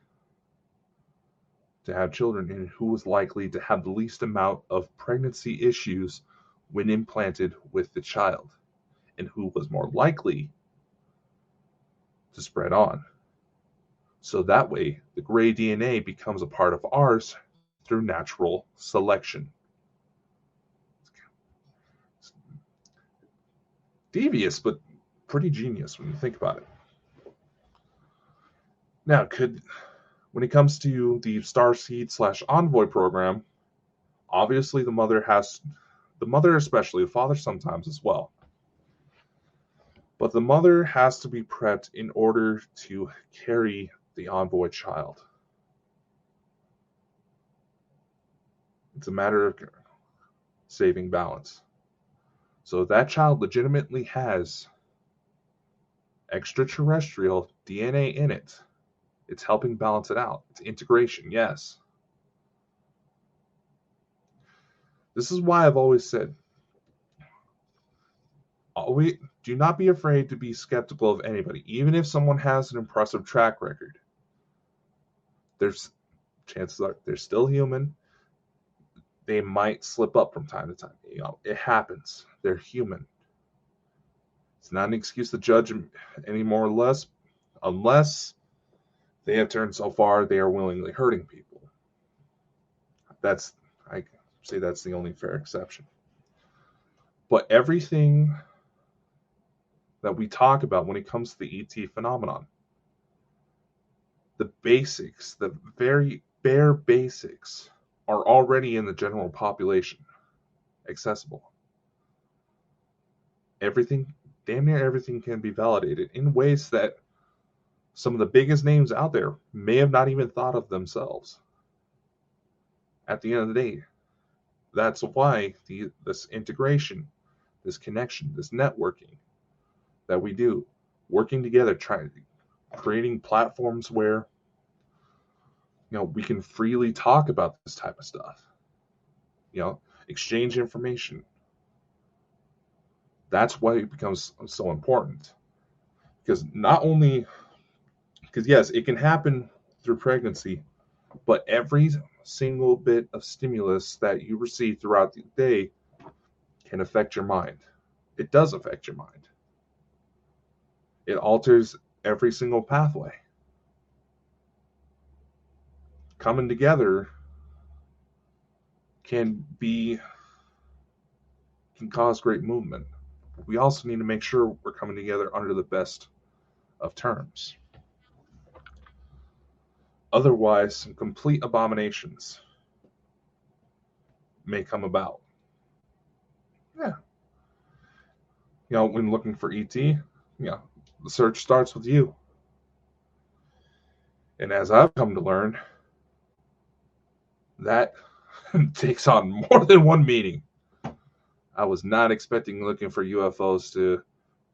to have children and who was likely to have the least amount of pregnancy issues when implanted with the child, and who was more likely to spread on. So that way, the gray DNA becomes a part of ours through natural selection. It's devious, but pretty genius when you think about it. Now, when it comes to the starseed / envoy program, obviously the mother especially, the father sometimes as well. But the mother has to be prepped in order to carry the envoy child. It's a matter of saving balance. So if that child legitimately has extraterrestrial DNA in it, it's helping balance it out. It's integration, yes. This is why I've always said, do not be afraid to be skeptical of anybody, even if someone has an impressive track record. There's chances are they're still human. They might slip up from time to time. It happens. They're human. It's not an excuse to judge them any more or less, unless they have turned so far they are willingly hurting people. I say that's the only fair exception. But everything that we talk about when it comes to the ET phenomenon, the basics, the very bare basics, are already in the general population accessible. Damn near everything can be validated in ways that some of the biggest names out there may have not even thought of themselves. At the end of the day, that's why this integration, this connection, this networking that we do, working together, creating platforms where we can freely talk about this type of stuff, exchange information. That's why it becomes so important. Because yes, it can happen through pregnancy, but every single bit of stimulus that you receive throughout the day can affect your mind. It does affect your mind. It alters every single pathway. Coming together can cause great movement. We also need to make sure we're coming together under the best of terms. Otherwise, some complete abominations may come about. Yeah. When looking for ET, the search starts with you. And as I've come to learn, that takes on more than one meaning. I was not expecting looking for UFOs to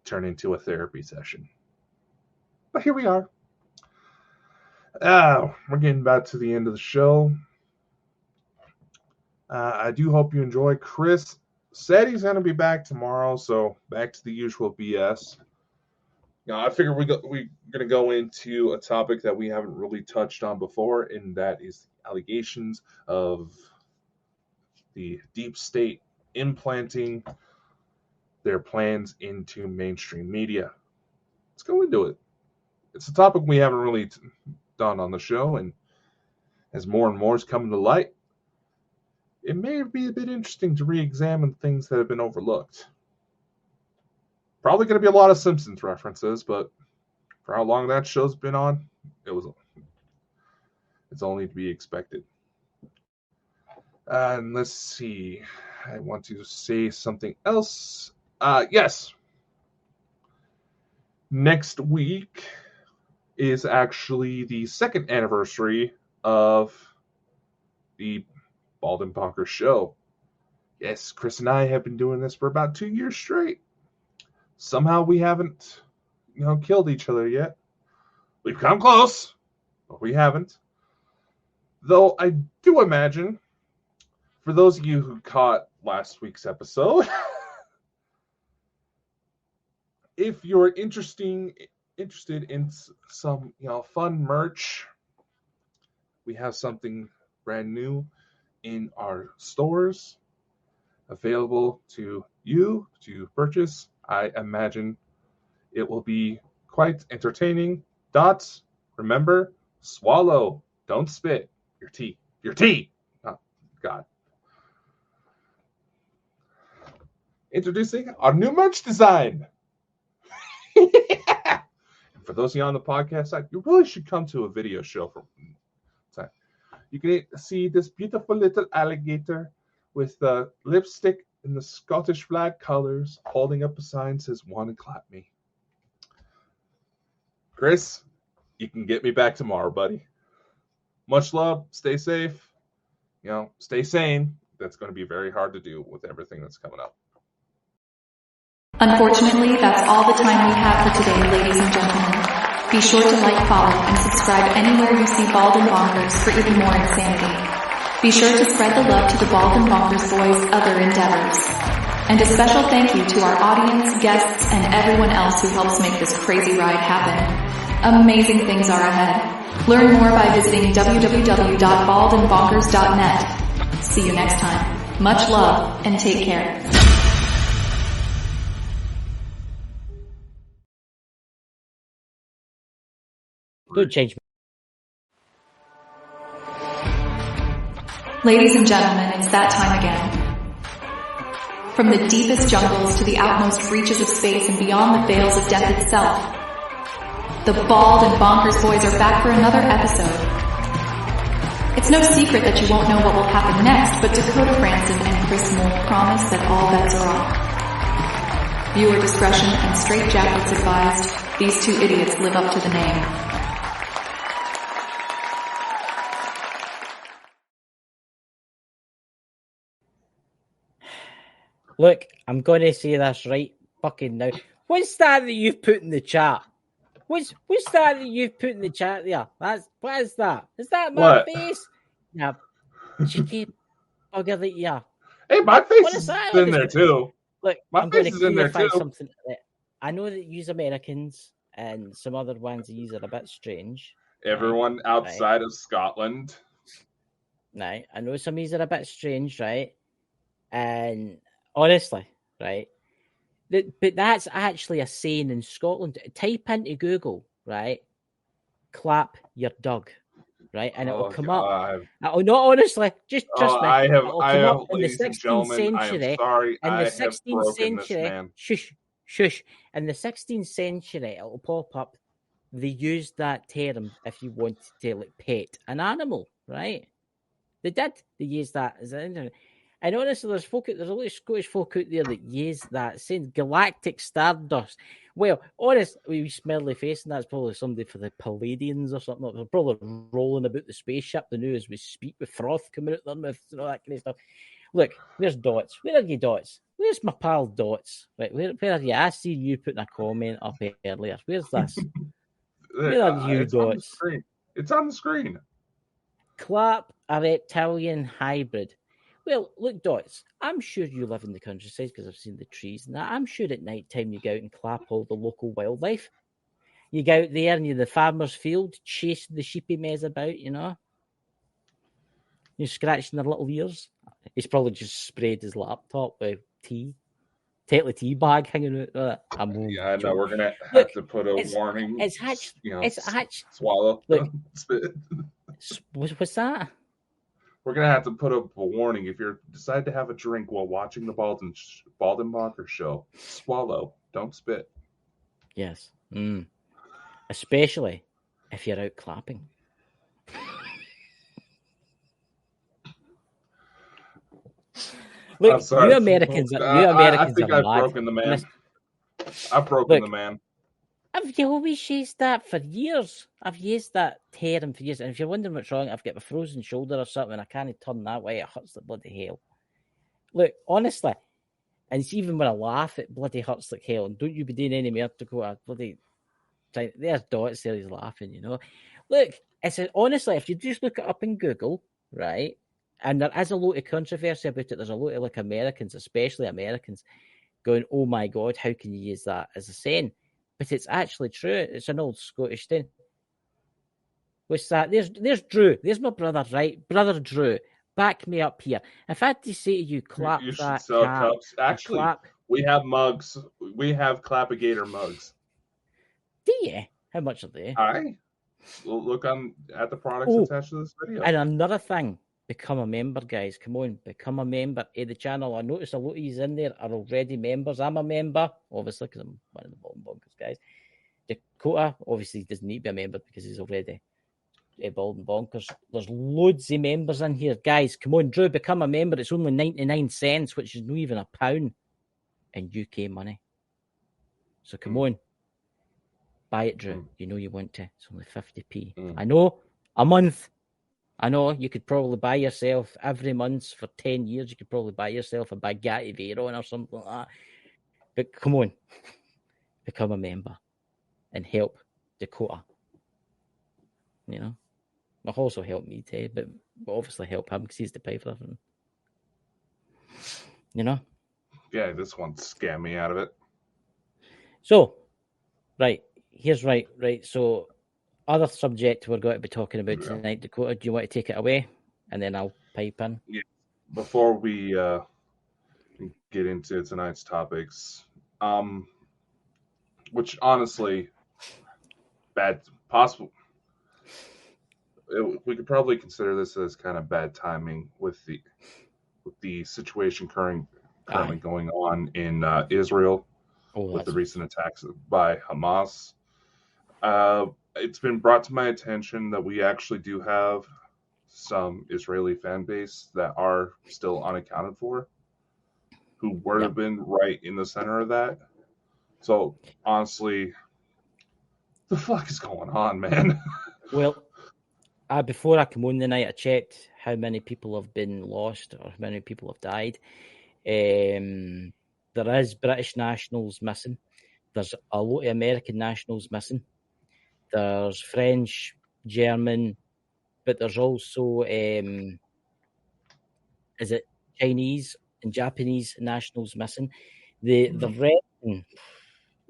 turn into a therapy session. But here we are. We're getting back to the end of the show. I do hope you enjoy. Chris said he's going to be back tomorrow, so back to the usual BS. I figure we're going to go into a topic that we haven't really touched on before, and that is allegations of the deep state implanting their plans into mainstream media. Let's go into it. It's a topic we haven't really done on the show, and as more and more is coming to light, it may be a bit interesting to re-examine things that have been overlooked. Probably going to be a lot of Simpsons references, but for how long that show's been on, it's only to be expected. And let's see. I want to say something else. Yes. Next week is actually the second anniversary of the Bald and Bonkers show. Yes, Chris and I have been doing this for about 2 years straight. Somehow we haven't, killed each other yet. We've come close, but we haven't. Though I do imagine, for those of you who caught last week's episode, if you're interested in some, fun merch, we have something brand new in our stores, available to you to purchase. I imagine it will be quite entertaining. Dots, remember, swallow, don't spit. Your tea. Your tea! Oh, God. Introducing our new merch design. Yeah. For those of you on the podcast side, you really should come to a video show from time. You can see this beautiful little alligator with the lipstick in the Scottish flag colors holding up a sign that says, "Want to clap me." Chris, you can get me back tomorrow, buddy. Much love. Stay safe. Stay sane. That's going to be very hard to do with everything that's coming up. Unfortunately, that's all the time we have for today, ladies and gentlemen. Be sure to like, follow, and subscribe anywhere you see Bald and Bonkers for even more insanity. Be sure to spread the love to the Bald and Bonkers Boys' other endeavors. And a special thank you to our audience, guests, and everyone else who helps make this crazy ride happen. Amazing things are ahead. Learn more by visiting www.baldandbonkers.net. See you next time. Much love, and take care. Don't change me. Ladies and gentlemen, it's that time again. From the deepest jungles to the outmost reaches of space and beyond the veils of death itself, the Bald and Bonkers Boys are back for another episode. It's no secret that you won't know what will happen next, but Dakota Frandsen and Chris Moore promise that all bets are off. Viewer discretion and straitjackets advised. These two idiots live up to the name. Look, I'm going to say this right fucking now. What's that you've put in the chat? What's that you've put in the chat there? What is that? Is that my face? Yeah, cheeky bugger that yeah. Hey, my face is in there too. Look, my face is in there too. Something. I know that you Americans and some other ones use are a bit strange. Everyone outside of Scotland. Right, I know some of these are a bit strange, right? And honestly, right? But that's actually a saying in Scotland. Type into Google, right? Clap your dog, right? And it will come up. Oh, no, honestly, just trust me. I have, in the 16th century. Sorry, in the 16th century, shush. In the 16th century, it will pop up. They used that term if you wanted to pet an animal, right? They did. They used that as an. And honestly, there's a lot of Scottish folk out there that use that saying galactic stardust. Well, honestly, we smelly face, and that's probably somebody for the Palladians or something. They're probably rolling about the spaceship, the new as we speak, with froth coming out their mouth and all that kind of stuff. Look, there's Dots. Where are you, Dots? Where's my pal Dots? Right, where are you? I see you putting a comment up earlier. Where's this? Where are you, Dots? It's on the screen. Clap a reptilian hybrid. Well, look, Dots, I'm sure you live in the countryside because I've seen the trees and that. I'm sure at night time you go out and clap all the local wildlife. You go out there and you're the farmer's field chasing the sheepy maize about, you know. You're scratching their little ears. He's probably just sprayed his laptop with tea. Take the tea bag hanging out. Yeah, I know. We're going to have to put a warning. Swallow. Look, what's that? We're going to have to put up a warning. If you decide to have a drink while watching the Bald and Bonkers show, swallow, don't spit. Yes. Especially if you're out clapping. Look, you Americans. I think I've broken the man. I've broken the man. I've always used that for years. I've used that term for years. And if you're wondering what's wrong, I've got a frozen shoulder or something, and I can't turn that way. It hurts like bloody hell. Look, honestly, and it's even when I laugh, it bloody hurts like hell. And don't you be doing any more to go, bloody. There's Dots there, he's laughing, you know. Look, honestly, if you just look it up in Google, right, and there is a lot of controversy about it, there's a lot of Americans, especially Americans, going, oh my God, how can you use that as a saying? But it's actually true. It's an old Scottish thing. What's that? There's Drew. There's my brother, right? Brother Drew. Back me up here. If I had to say to you, clap you should that sell cap, cups. Actually, clap. we have mugs. We have Clappigator mugs. Do you? How much are they? Look at the products attached to this video. And another thing, become a member, guys. Come on, become a member of the channel. I noticed a lot of you in there are already members. I'm a member, obviously, because I'm one of the Bald and Bonkers guys. Dakota, obviously, doesn't need to be a member because he's already Bald and Bonkers. There's loads of members in here. Guys, come on, Drew, become a member. It's only 99 cents, which is not even £1 in UK money. So come on. Buy it, Drew. You know you want to. It's only 50p. I know, a month. I know you could probably buy yourself every month for 10 years. You could probably buy yourself a Bugatti Veyron or something like that. But come on, become a member and help Dakota. You know, will also help me too, but obviously help him because he's the pay for everything. You know? Yeah, this one scammed me out of it. So, right. Here's right. So, other subject we're going to be talking about tonight, Dakota. Do you want to take it away, and then I'll pipe in? Yeah. Before we get into tonight's topics, which honestly, possible. We could probably consider this as kind of bad timing with the situation currently going on in Israel with the recent attacks by Hamas. It's been brought to my attention that we actually do have some Israeli fan base that are still unaccounted for, who would have been right in the center of that. So honestly, the fuck is going on, man? Well, before I come on the night, I checked how many people have been lost or how many people have died. There is British nationals missing. There's a lot of American nationals missing. There's French, German, but there's also Chinese and Japanese nationals missing. They reckon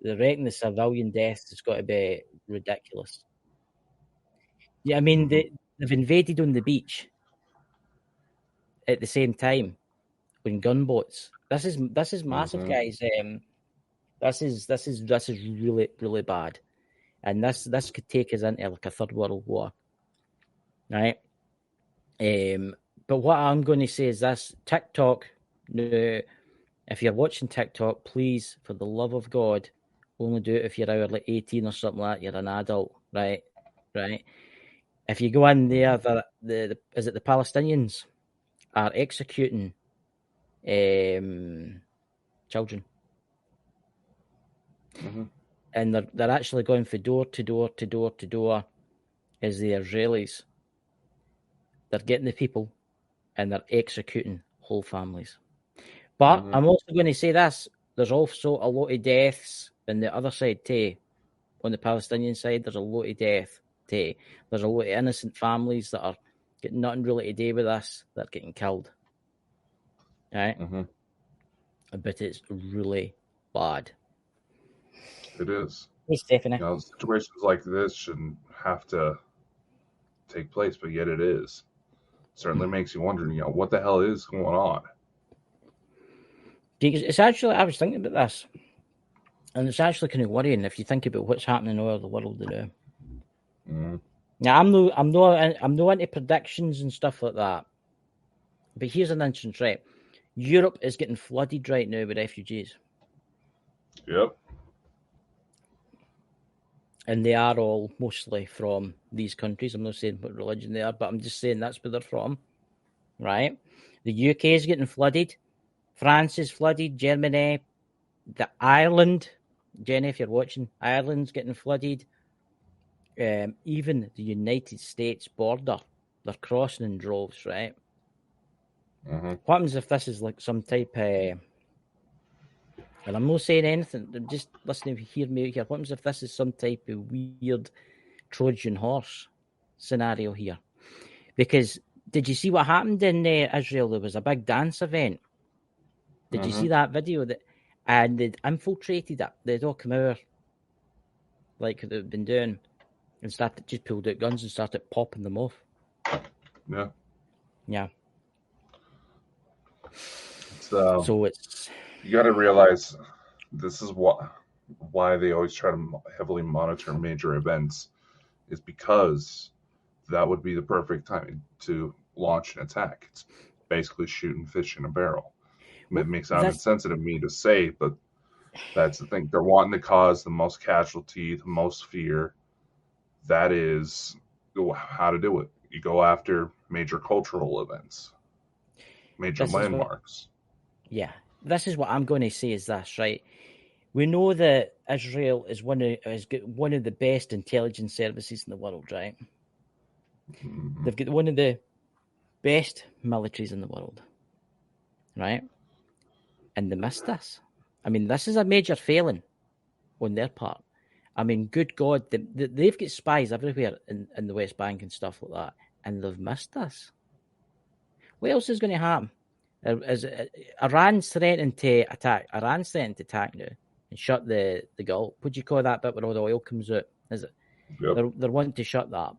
the civilian deaths has got to be ridiculous. Yeah, I mean they've invaded on the beach at the same time with gunboats. This is massive, guys. This is really, really bad. And this could take us into like a third world war, right? But what I'm going to say is this: TikTok. If you're watching TikTok, please, for the love of God, only do it if you're either like 18 or something like that. You're an adult, right? Right. If you go in there, the Palestinians are executing children. And they're actually going from door to door to door to door as the Israelis. They're getting the people and they're executing whole families. But I'm also going to say this. There's also a lot of deaths on the other side too. On the Palestinian side, there's a lot of death too. There's a lot of innocent families that are getting nothing really to do with this that are getting killed. Right? But it's really bad. It is. Hey, Stephanie. Situations like this shouldn't have to take place, but yet it is. Certainly makes you wonder, what the hell is going on? It's actually, I was thinking about this, and it's actually kind of worrying if you think about what's happening all over the world now. Now, I'm no into predictions and stuff like that, but here's an instance, right? Europe is getting flooded right now with refugees. Yep. And they are all mostly from these countries. I'm not saying what religion they are, but I'm just saying that's where they're from, right? The UK is getting flooded. France is flooded. Germany, Ireland, Jenny, if you're watching, Ireland's getting flooded. Even the United States border, they're crossing in droves, right? What happens if this is like some type of... And I'm not saying anything. I'm just listening to hear me out here. What happens if this is some type of weird Trojan horse scenario here? Because did you see what happened in Israel? There was a big dance event. Did you see that video? And they'd infiltrated it. They'd all come out like they've been doing. and just pulled out guns and started popping them off. Yeah. Yeah. So it's you got to realize this is why they always try to heavily monitor major events, is because that would be the perfect time to launch an attack. It's basically shooting fish in a barrel. It may sound insensitive of me to say, but that's the thing. They're wanting to cause the most casualty, the most fear. That is how to do it. You go after major cultural events, major landmarks. This is what I'm going to say is this, right? We know that Israel has got one of the best intelligence services in the world, right? Mm-hmm. They've got one of the best militaries in the world, right? And they missed this. I mean, this is a major failing on their part. I mean, good God, they've got spies everywhere in the West Bank and stuff like that, and they've missed this. What else is going to happen? Iran's threatening to attack. Iran's threatening to attack now and shut the Gulf. What do you call that bit where all the oil comes out? Is it? Yep. They're wanting to shut that up.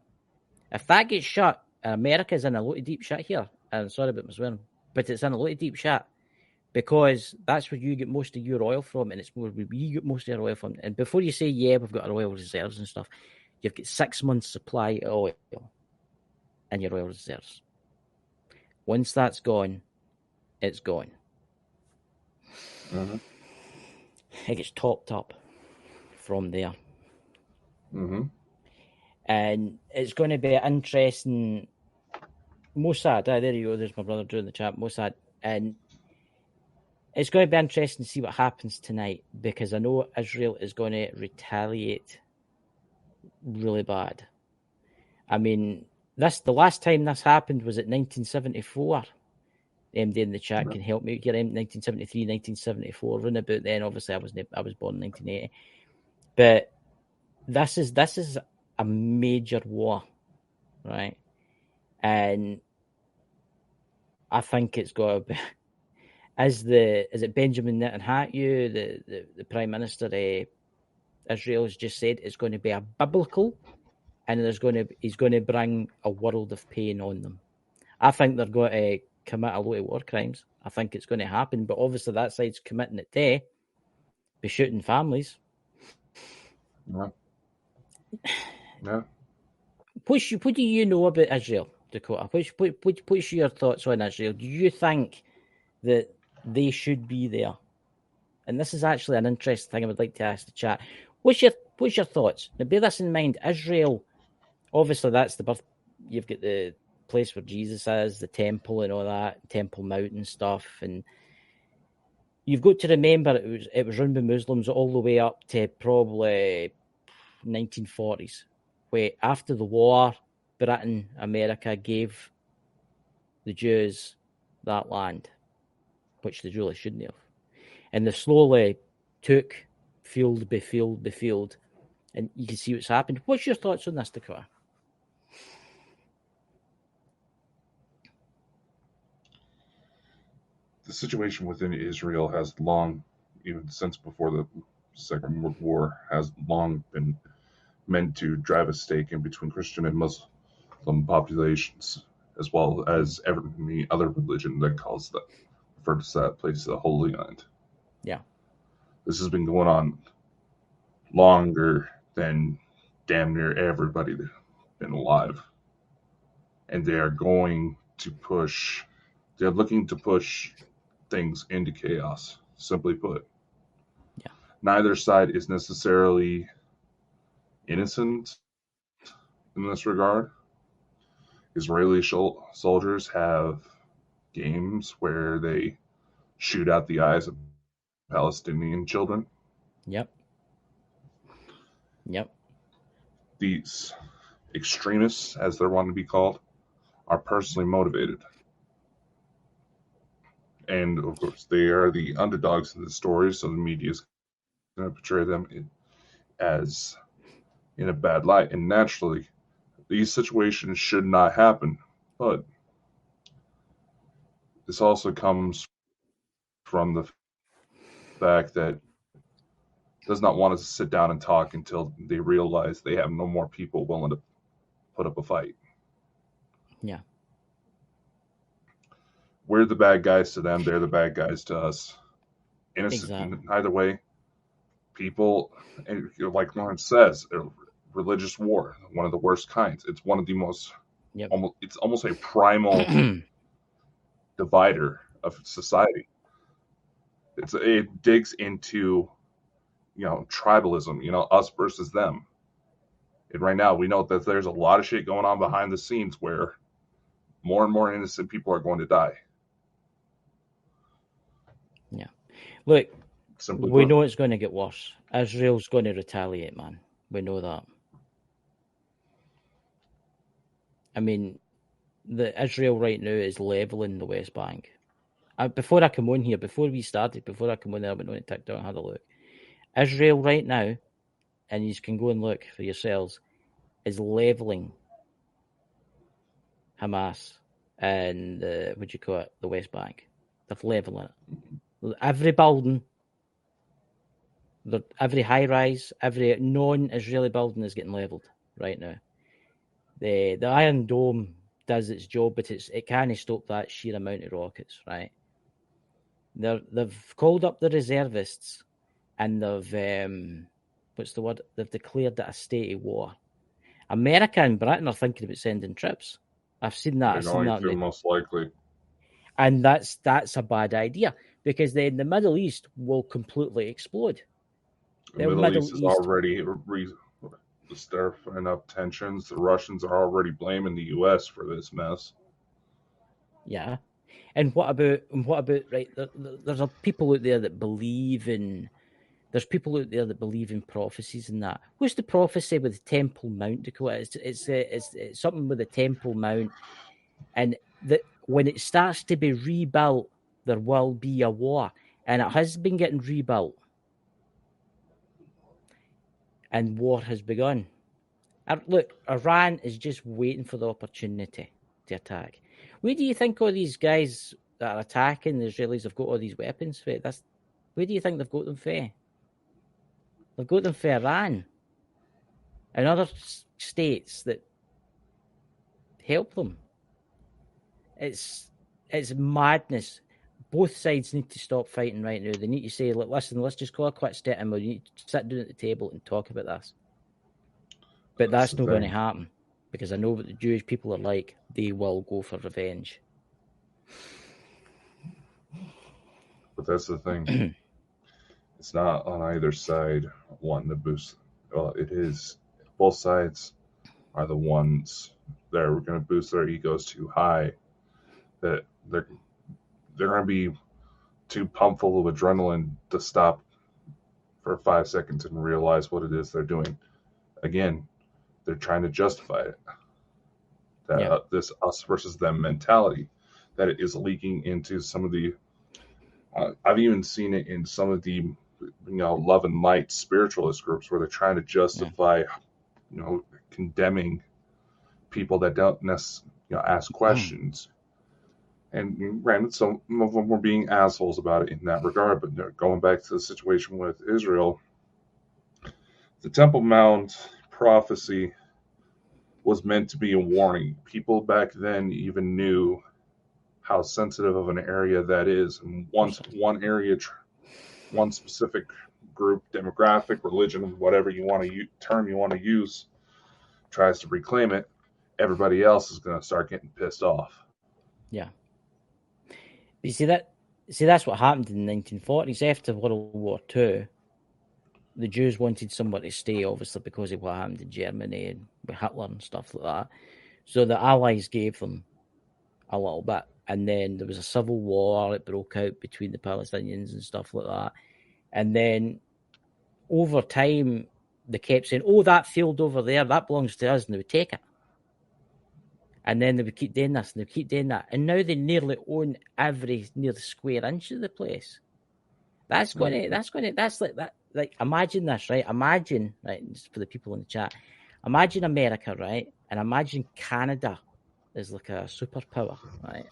If that gets shut, America's in a lot of deep shit here. I'm sorry about my swearing, but it's in a lot of deep shit because that's where you get most of your oil from, and it's where we get most of our oil from. And before you say, yeah, we've got our oil reserves and stuff, you've got 6 months supply of oil in your oil reserves. Once that's gone, it's gone. Mm-hmm. It gets topped up from there. Mm-hmm. And it's going to be interesting. Mossad, there you go. There's my brother doing the chat. Mossad. And it's going to be interesting to see what happens tonight because I know Israel is going to retaliate really bad. I mean, the last time this happened was at 1974. MD in the chat can help me get him 1973, 1974. Run about then. Obviously, I was born in 1980. But this is a major war, right? And I think it's got to be. Is it Benjamin Netanyahu, the Prime Minister of Israel, has just said it's going to be a biblical, and he's going to bring a world of pain on them. I think they're going to commit a lot of war crimes. I think it's going to happen, but obviously that side's committing it to be shooting families. Yeah. What do you know about Israel, Dakota? What's your thoughts on Israel? Do you think that they should be there? And this is actually an interesting thing I would like to ask the chat. What's your thoughts? Now, bear this in mind. Israel, obviously, that's the birth. You've got the place where Jesus is, the temple and all that, Temple Mount and stuff. And you've got to remember it was run by Muslims all the way up to probably 1940s, where after the war, Britain, America gave the Jews that land, which they really shouldn't have. And they slowly took field by field by field, and you can see what's happened. What's your thoughts on this, Dakota? The situation within Israel has long, even since before the Second World War, has long been meant to drive a stake in between Christian and Muslim populations, as well as every other religion that refers to that place the Holy Land. Yeah. This has been going on longer than damn near everybody that's been alive. And they are going to push, they're looking to push things into chaos, simply put. Yeah. Neither side is necessarily innocent in this regard. Israeli soldiers have games where they shoot out the eyes of Palestinian children. Yep. These extremists, as they're wanting to be called, are personally motivated. And, of course, they are the underdogs in the story, so the media is going to portray them as in a bad light. And naturally, these situations should not happen. But this also comes from the fact that does not want to sit down and talk until they realize they have no more people willing to put up a fight. Yeah. We're the bad guys to them. They're the bad guys to us. Innocent, Exactly. either way. People, and like Lawrence says, religious war, one of the worst kinds. It's one of the most, it's almost a primal divider of society. It digs into, tribalism, us versus them. And right now we know that there's a lot of shit going on behind the scenes where more and more innocent people are going to die. Yeah. Look, we know it's going to get worse. Israel's going to retaliate, man. We know that. I mean, Israel right now is leveling the West Bank. Before I come on here, before we started, before I come on there, I went on TikTok and had a look. Israel right now, and you can go and look for yourselves, is leveling Hamas and the West Bank. They're leveling it. Every building, every high rise, every non-Israeli building is getting leveled right now. The Iron Dome does its job, but it can't stop that sheer amount of rockets, right? They've called up the reservists, and they've They've declared it a state of war. America and Britain are thinking about sending troops. I've seen that. They're going to, most likely. And that's a bad idea, because then the Middle East will completely explode. The Middle East is already stirring up tensions. The Russians are already blaming the U.S. for this mess. Yeah. And what about right? There's people out there that believe in. There's people out there that believe in prophecies and that. What's the prophecy with the Temple Mount, Dakota? It's something with the Temple Mount, and that when it starts to be rebuilt, there will be a war, and it has been getting rebuilt, and war has begun. Look, Iran is just waiting for the opportunity to attack. Where do you think all these guys that are attacking the Israelis have got all these weapons for? Where do you think they've got them for? They've got them for Iran and other states that help them. It's madness. Both sides need to stop fighting right now. They need to say, look, listen, let's just call a quick step and we need to sit down at the table and talk about this. But that's not going to happen, because I know what the Jewish people are like. They will go for revenge. But that's the thing. It's not on either side wanting to boost. Well, it is. Both sides are the ones that are going to boost their egos too high. That they're going to be too pumped full of adrenaline to stop for 5 seconds and realize what it is they're doing. Again, they're trying to justify it. This us versus them mentality, that it is leaking into some of the. I've even seen it in some of the, love and light spiritualist groups where they're trying to justify, condemning people that don't necessarily ask questions. And granted, some of them were being assholes about it in that regard. But going back to the situation with Israel, the Temple Mount prophecy was meant to be a warning. People back then even knew how sensitive of an area that is. And once one area, one specific group, demographic, religion, whatever you want to term you want to use, tries to reclaim it, everybody else is going to start getting pissed off. Yeah. You see that's what happened in the 1940s after World War II. The Jews wanted somewhere to stay, obviously, because of what happened in Germany and with Hitler and stuff like that. So the Allies gave them a little bit. And then there was a civil war that broke out between the Palestinians and stuff like that. And then over time, they kept saying, oh, that field over there, that belongs to us, and they would take it. And then they would keep doing this, and they would keep doing that. And now they nearly own every near the square inch of the place. That's like that. Like, imagine this, right? Imagine, right, for the people in the chat, imagine America, right? And imagine Canada is like a superpower, right?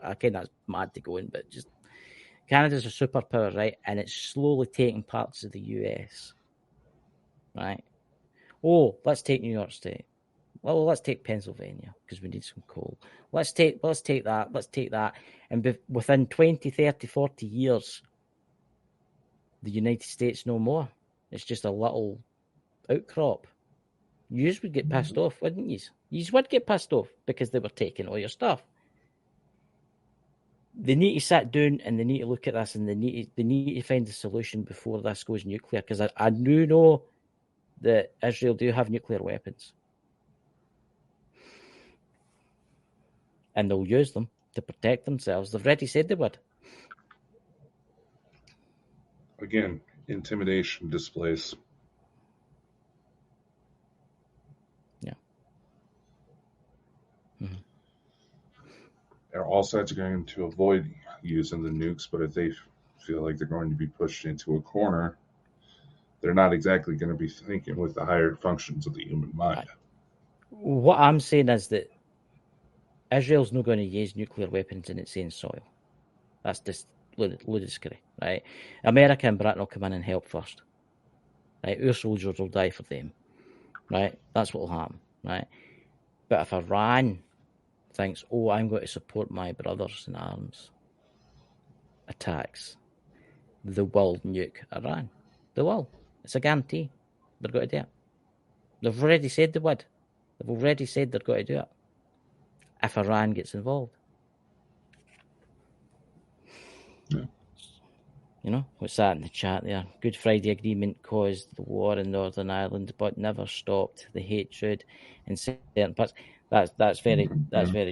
Again, that's mad to go in, but just Canada's a superpower, right? And it's slowly taking parts of the US, right? Oh, let's take New York State. Well, let's take Pennsylvania because we need some coal. Let's take that. And within 20, 30, 40 years, the United States no more. It's just a little outcrop. You would get pissed off, wouldn't you? You would get pissed off because they were taking all your stuff. They need to sit down and they need to look at this and they need to find a solution before this goes nuclear. Because I do know that Israel do have nuclear weapons. And they'll use them to protect themselves. They've already said they would. Again, intimidation displays. Yeah. Mm-hmm. All sides are going to avoid using the nukes, but if they feel like they're going to be pushed into a corner, they're not exactly going to be thinking with the higher functions of the human mind. What I'm saying is that Israel's not going to use nuclear weapons in its own soil. That's just ludicrous, right? America and Britain will come in and help first, right? Our soldiers will die for them, right? That's what will happen, right? But if Iran thinks, oh, I'm going to support my brothers in arms, attacks, they will nuke Iran. They will. It's a guarantee. They're going to do it. They've already said they would. They've already said they're going to do it if Iran gets involved. Yeah. You know, what's that in the chat there? Good Friday Agreement caused the war in Northern Ireland, but never stopped the hatred in certain parts. That's very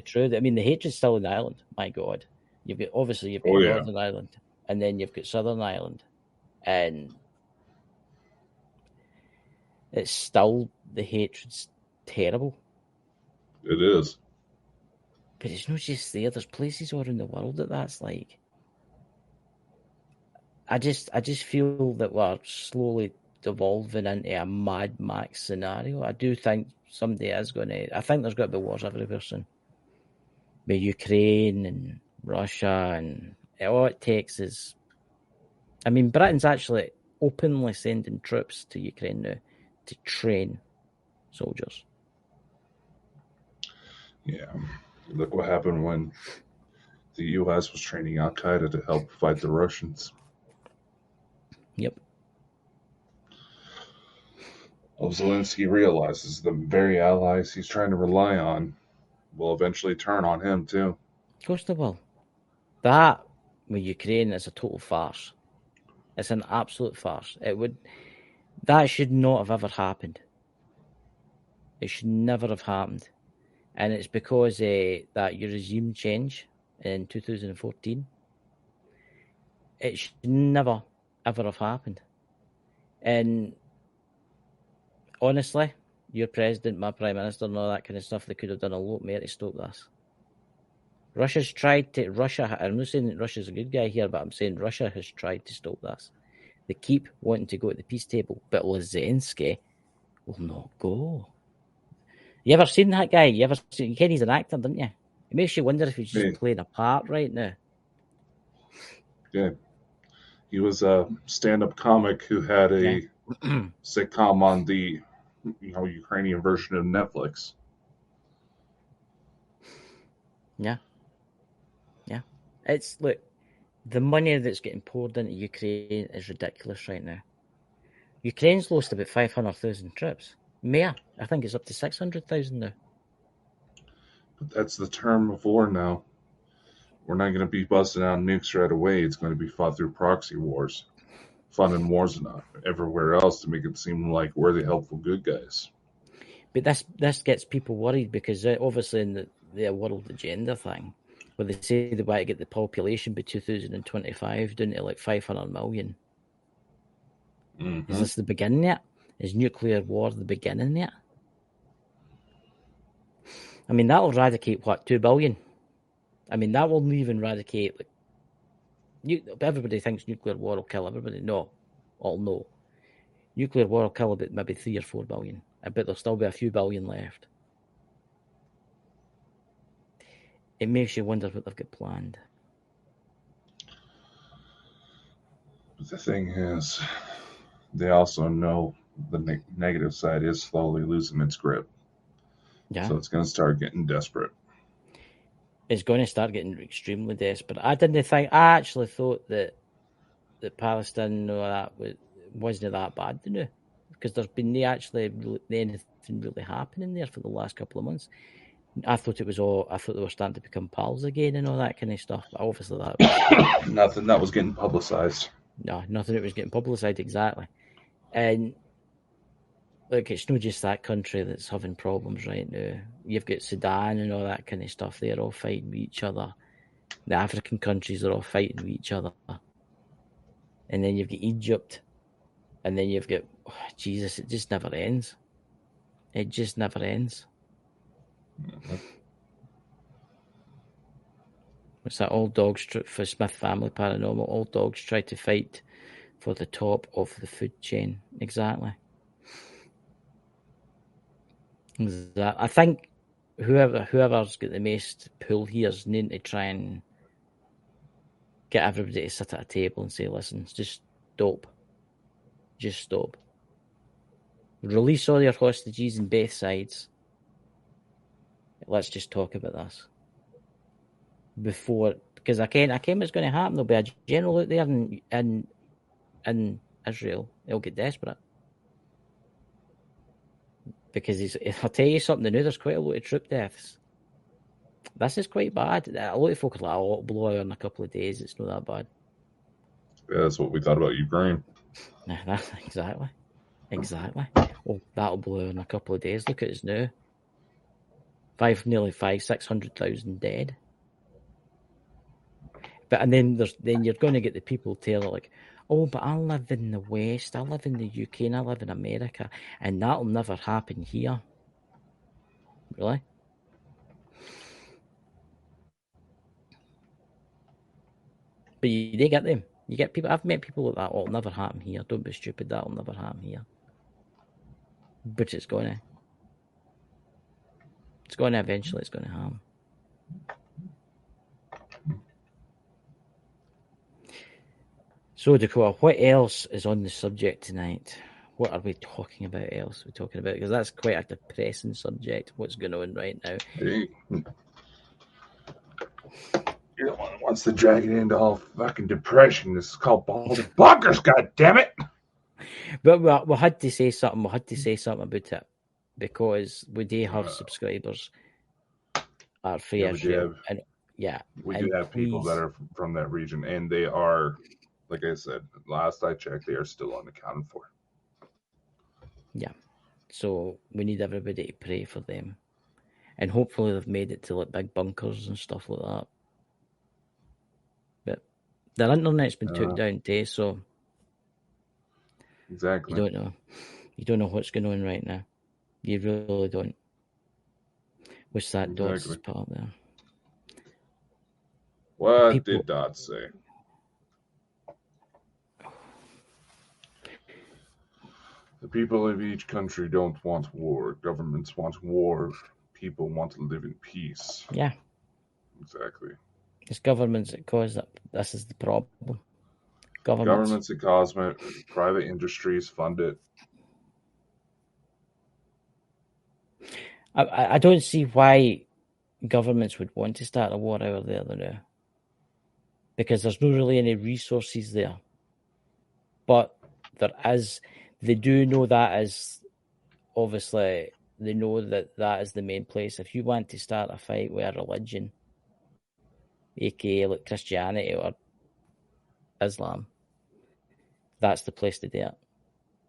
true. I mean, the hatred's still in Ireland. My God, you've got Northern Ireland, and then you've got Southern Ireland, and it's still the hatred's terrible. It is, but it's not just there. There's places all around the world that's like. I just feel that we're slowly devolving into a Mad Max scenario. I do think somebody is going to. I think there's got to be wars everywhere soon. With Ukraine and Russia, and all it takes is. I mean, Britain's actually openly sending troops to Ukraine now to train soldiers. Yeah, look what happened when the U.S. was training Al Qaeda to help fight the Russians. Yep. Zelensky realizes the very allies he's trying to rely on will eventually turn on him too. Of course they will. That with Ukraine is a total farce. It's an absolute farce. That should not have ever happened. It should never have happened. And it's because that your regime change in 2014. It should never, ever have happened. And honestly, your president, my prime minister, and all that kind of stuff, they could have done a lot more to stop this. Russia's tried to. I'm not saying that Russia's a good guy here, but I'm saying Russia has tried to stop this. They keep wanting to go to the peace table, but Zelensky will not go. You ever seen that guy? You ken he's an actor, didn't you? It makes you wonder if he's just playing a part right now. Yeah. He was a stand-up comic who had a sitcom on the Ukrainian version of Netflix. Yeah. Yeah. Look, the money that's getting poured into Ukraine is ridiculous right now. Ukraine's lost about 500,000 troops. More. I think it's up to 600,000 now. But that's the term of war now. We're not going to be busting out nukes right away. It's going to be fought through proxy wars, funding wars enough everywhere else to make it seem like we're the helpful good guys. But this gets people worried because obviously in the world agenda thing, where they say they want to get the population by 2025 down to like 500 million. Mm-hmm. Is this the beginning yet? Is nuclear war the beginning yet? I mean, that'll eradicate, 2 billion? I mean, that will even eradicate, everybody thinks nuclear war will kill everybody. No. Nuclear war will kill about maybe 3 or 4 billion. I bet there'll still be a few billion left. It makes you wonder what they've got planned. But the thing is, they also know the negative side is slowly losing its grip. Yeah. So it's going to start getting desperate. It's going to start getting extremely desperate. I actually thought that Palestine wasn't that bad, didn't it? Because there's been anything really happening there for the last couple of months. I thought they were starting to become pals again and all that kind of stuff. But obviously that was nothing that was getting publicized. No, nothing that was getting publicized exactly. And look, it's not just that country that's having problems right now. You've got Sudan and all that kind of stuff. They're all fighting with each other. The African countries are all fighting with each other. And then you've got Egypt. And then you've got, Jesus, it just never ends. It just never ends. Mm-hmm. It's that old dogs for Smith Family Paranormal. Old dogs try to fight for the top of the food chain. Exactly. I think whoever's got the most pull here is needing to try and get everybody to sit at a table and say, listen, just stop. Just stop. Release all your hostages on both sides. Let's just talk about this. Because I can't what's going to happen. There'll be a general out there in Israel. He'll get desperate. Because I'll tell you something, there's quite a lot of troop deaths. This is quite bad. A lot of folk are like, it'll blow out in a couple of days. It's not that bad. Yeah, that's what we thought about Ukraine. That's exactly. Well, that'll blow out in a couple of days. Look at us now. Nearly 600,000 dead. But and then you're going to get the people telling like, oh, but I live in the West, I live in the UK, and I live in America, and that'll never happen here. Really? But they get them. You get people. I've met people like that. Oh, it'll never happen here. Don't be stupid. That'll never happen here. But it's going to. It's going to eventually. It's going to happen. So, Dakota, what else is on the subject tonight? What are we talking about else? We're talking about, because that's quite a depressing subject. What's going on right now? Hey. You're the one that wants to drag it into all fucking depression. This is called Bald and Bonkers, goddammit! But we had to say something. We had to say something about it because we do have subscribers at Free Israel. We do have people that are from that region, and they are, like I said, last I checked, they are still unaccounted for. Yeah. So we need everybody to pray for them. And hopefully they've made it to like big bunkers and stuff like that. But their internet's been took down too, so exactly. You don't know. You don't know what's going on right now. You really don't. What's that Dots put up there? What did Dots say? The people of each country don't want war. Governments want war. People want to live in peace. Yeah. Exactly. It's governments that cause that. This is the problem. Governments that cause it. Private industries fund it. I don't see why governments would want to start a war over there now. Because there's not really any resources there. But there is, they do know that is, obviously, they know that is the main place. If you want to start a fight with a religion, aka like Christianity or Islam, that's the place to do it.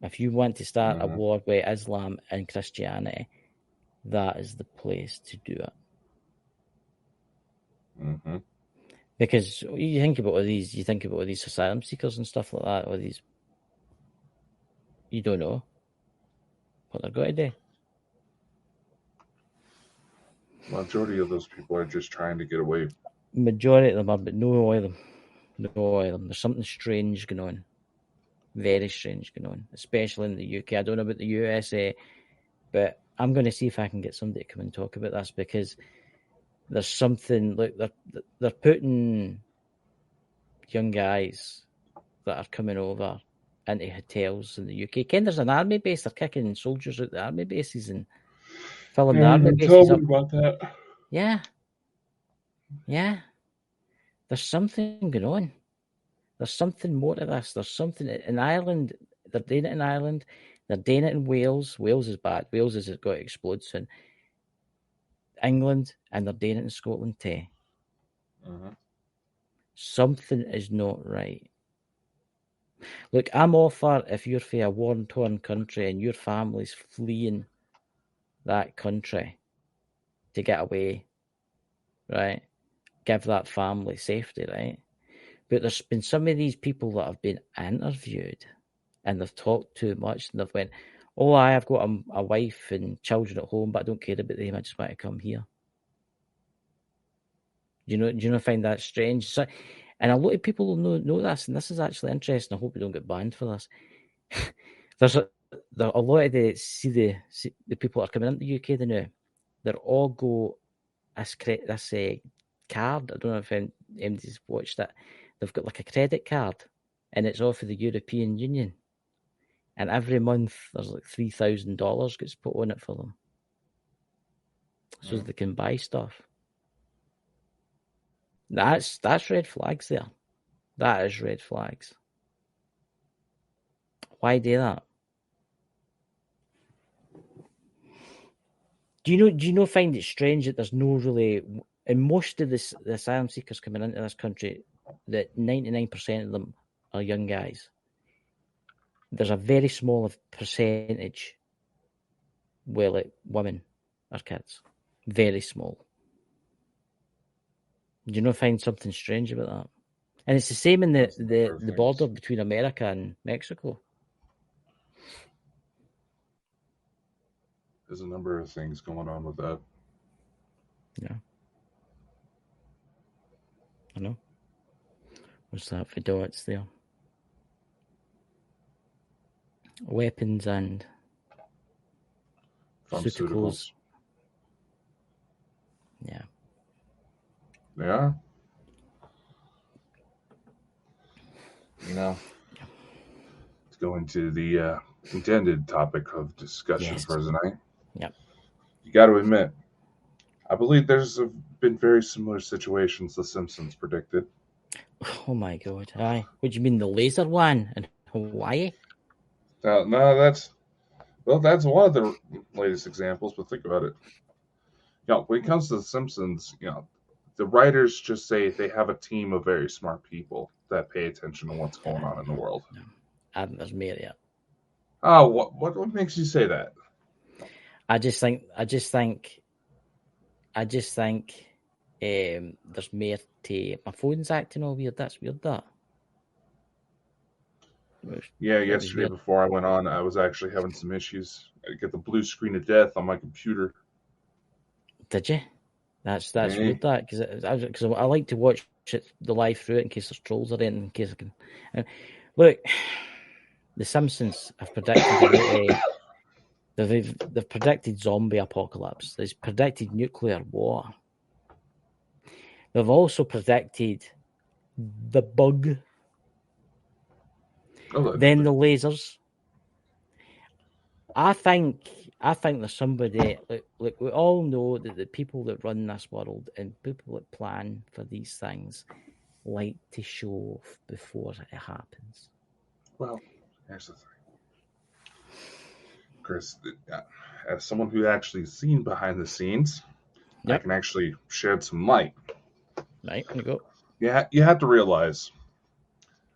If you want to start a war with Islam and Christianity, that is the place to do it. Mm-hmm. Because you think about all these asylum seekers and stuff like that, or these, you don't know what they're going to do. Majority of those people are just trying to get away. Majority of them are, but no all of them. There's something strange going on. Very strange going on, especially in the UK. I don't know about the USA, but I'm going to see if I can get somebody to come and talk about this, because there's something like they're putting young guys that are coming over into hotels in the UK. Ken, there's an army base. They're kicking soldiers out the army bases and filling the army bases up. About that. Yeah. There's something going on. There's something more to this. There's something in Ireland. They're doing it in Ireland. They're doing it in Wales. Wales is bad. Wales has got to explode soon. England, and they're doing it in Scotland too. Something is not right. Look, I'm all for if you're from a war-torn country and your family's fleeing that country to get away, right? Give that family safety, right? But there's been some of these people that have been interviewed and they've talked too much and they've went, oh, I've got a wife and children at home, but I don't care about them. I just want to come here. Do you know, find that strange? So, and a lot of people will know this, and this is actually interesting. I hope we don't get banned for this. There's a lot of the people that are coming into the UK now. They're all go this card. I don't know if anybody's watched it. They've got like a credit card, and it's off of the European Union. And every month there's like $3,000 gets put on it for them, so they can buy stuff. That's red flags there. That is red flags. Why do that? Do you know? Find it strange that there's no really, in most of the asylum seekers coming into this country, that 99% of them are young guys. There's a very small percentage where like women are kids. Very small. Do you not find something strange about that? And it's the same in the border between America and Mexico. There's a number of things going on with that. Yeah. I know. What's that for dots there? Weapons and pharmaceuticals. Yeah. They are. You know, let's go into the intended topic of discussion for tonight. Yep. You got to admit, I believe there's been very similar situations The Simpsons predicted. Oh my God! Aye. What do you mean, the laser one in Hawaii? No, that's one of the latest examples. But think about it. You know, when it comes to The Simpsons, you know, the writers just say they have a team of very smart people that pay attention to what's going on in the world. And there's more yet. Oh, what makes you say that? I just think there's more to. My phone's acting all weird. That's weird. That. Yeah, yesterday before I went on, I was actually having some issues. I get the blue screen of death on my computer. Did you? That's weird. That because I like to watch the live through it in case there's trolls or anything. In case I can look. The Simpsons have predicted they've predicted zombie apocalypse. They've predicted nuclear war. They've also predicted the bug. Then the lasers. I think there's somebody. Look, we all know that the people that run this world and people that plan for these things like to show off before it happens. Well, here's the thing, Chris. As someone who actually seen behind the scenes, I can actually shed some light. Right, you go. Yeah, you have to realize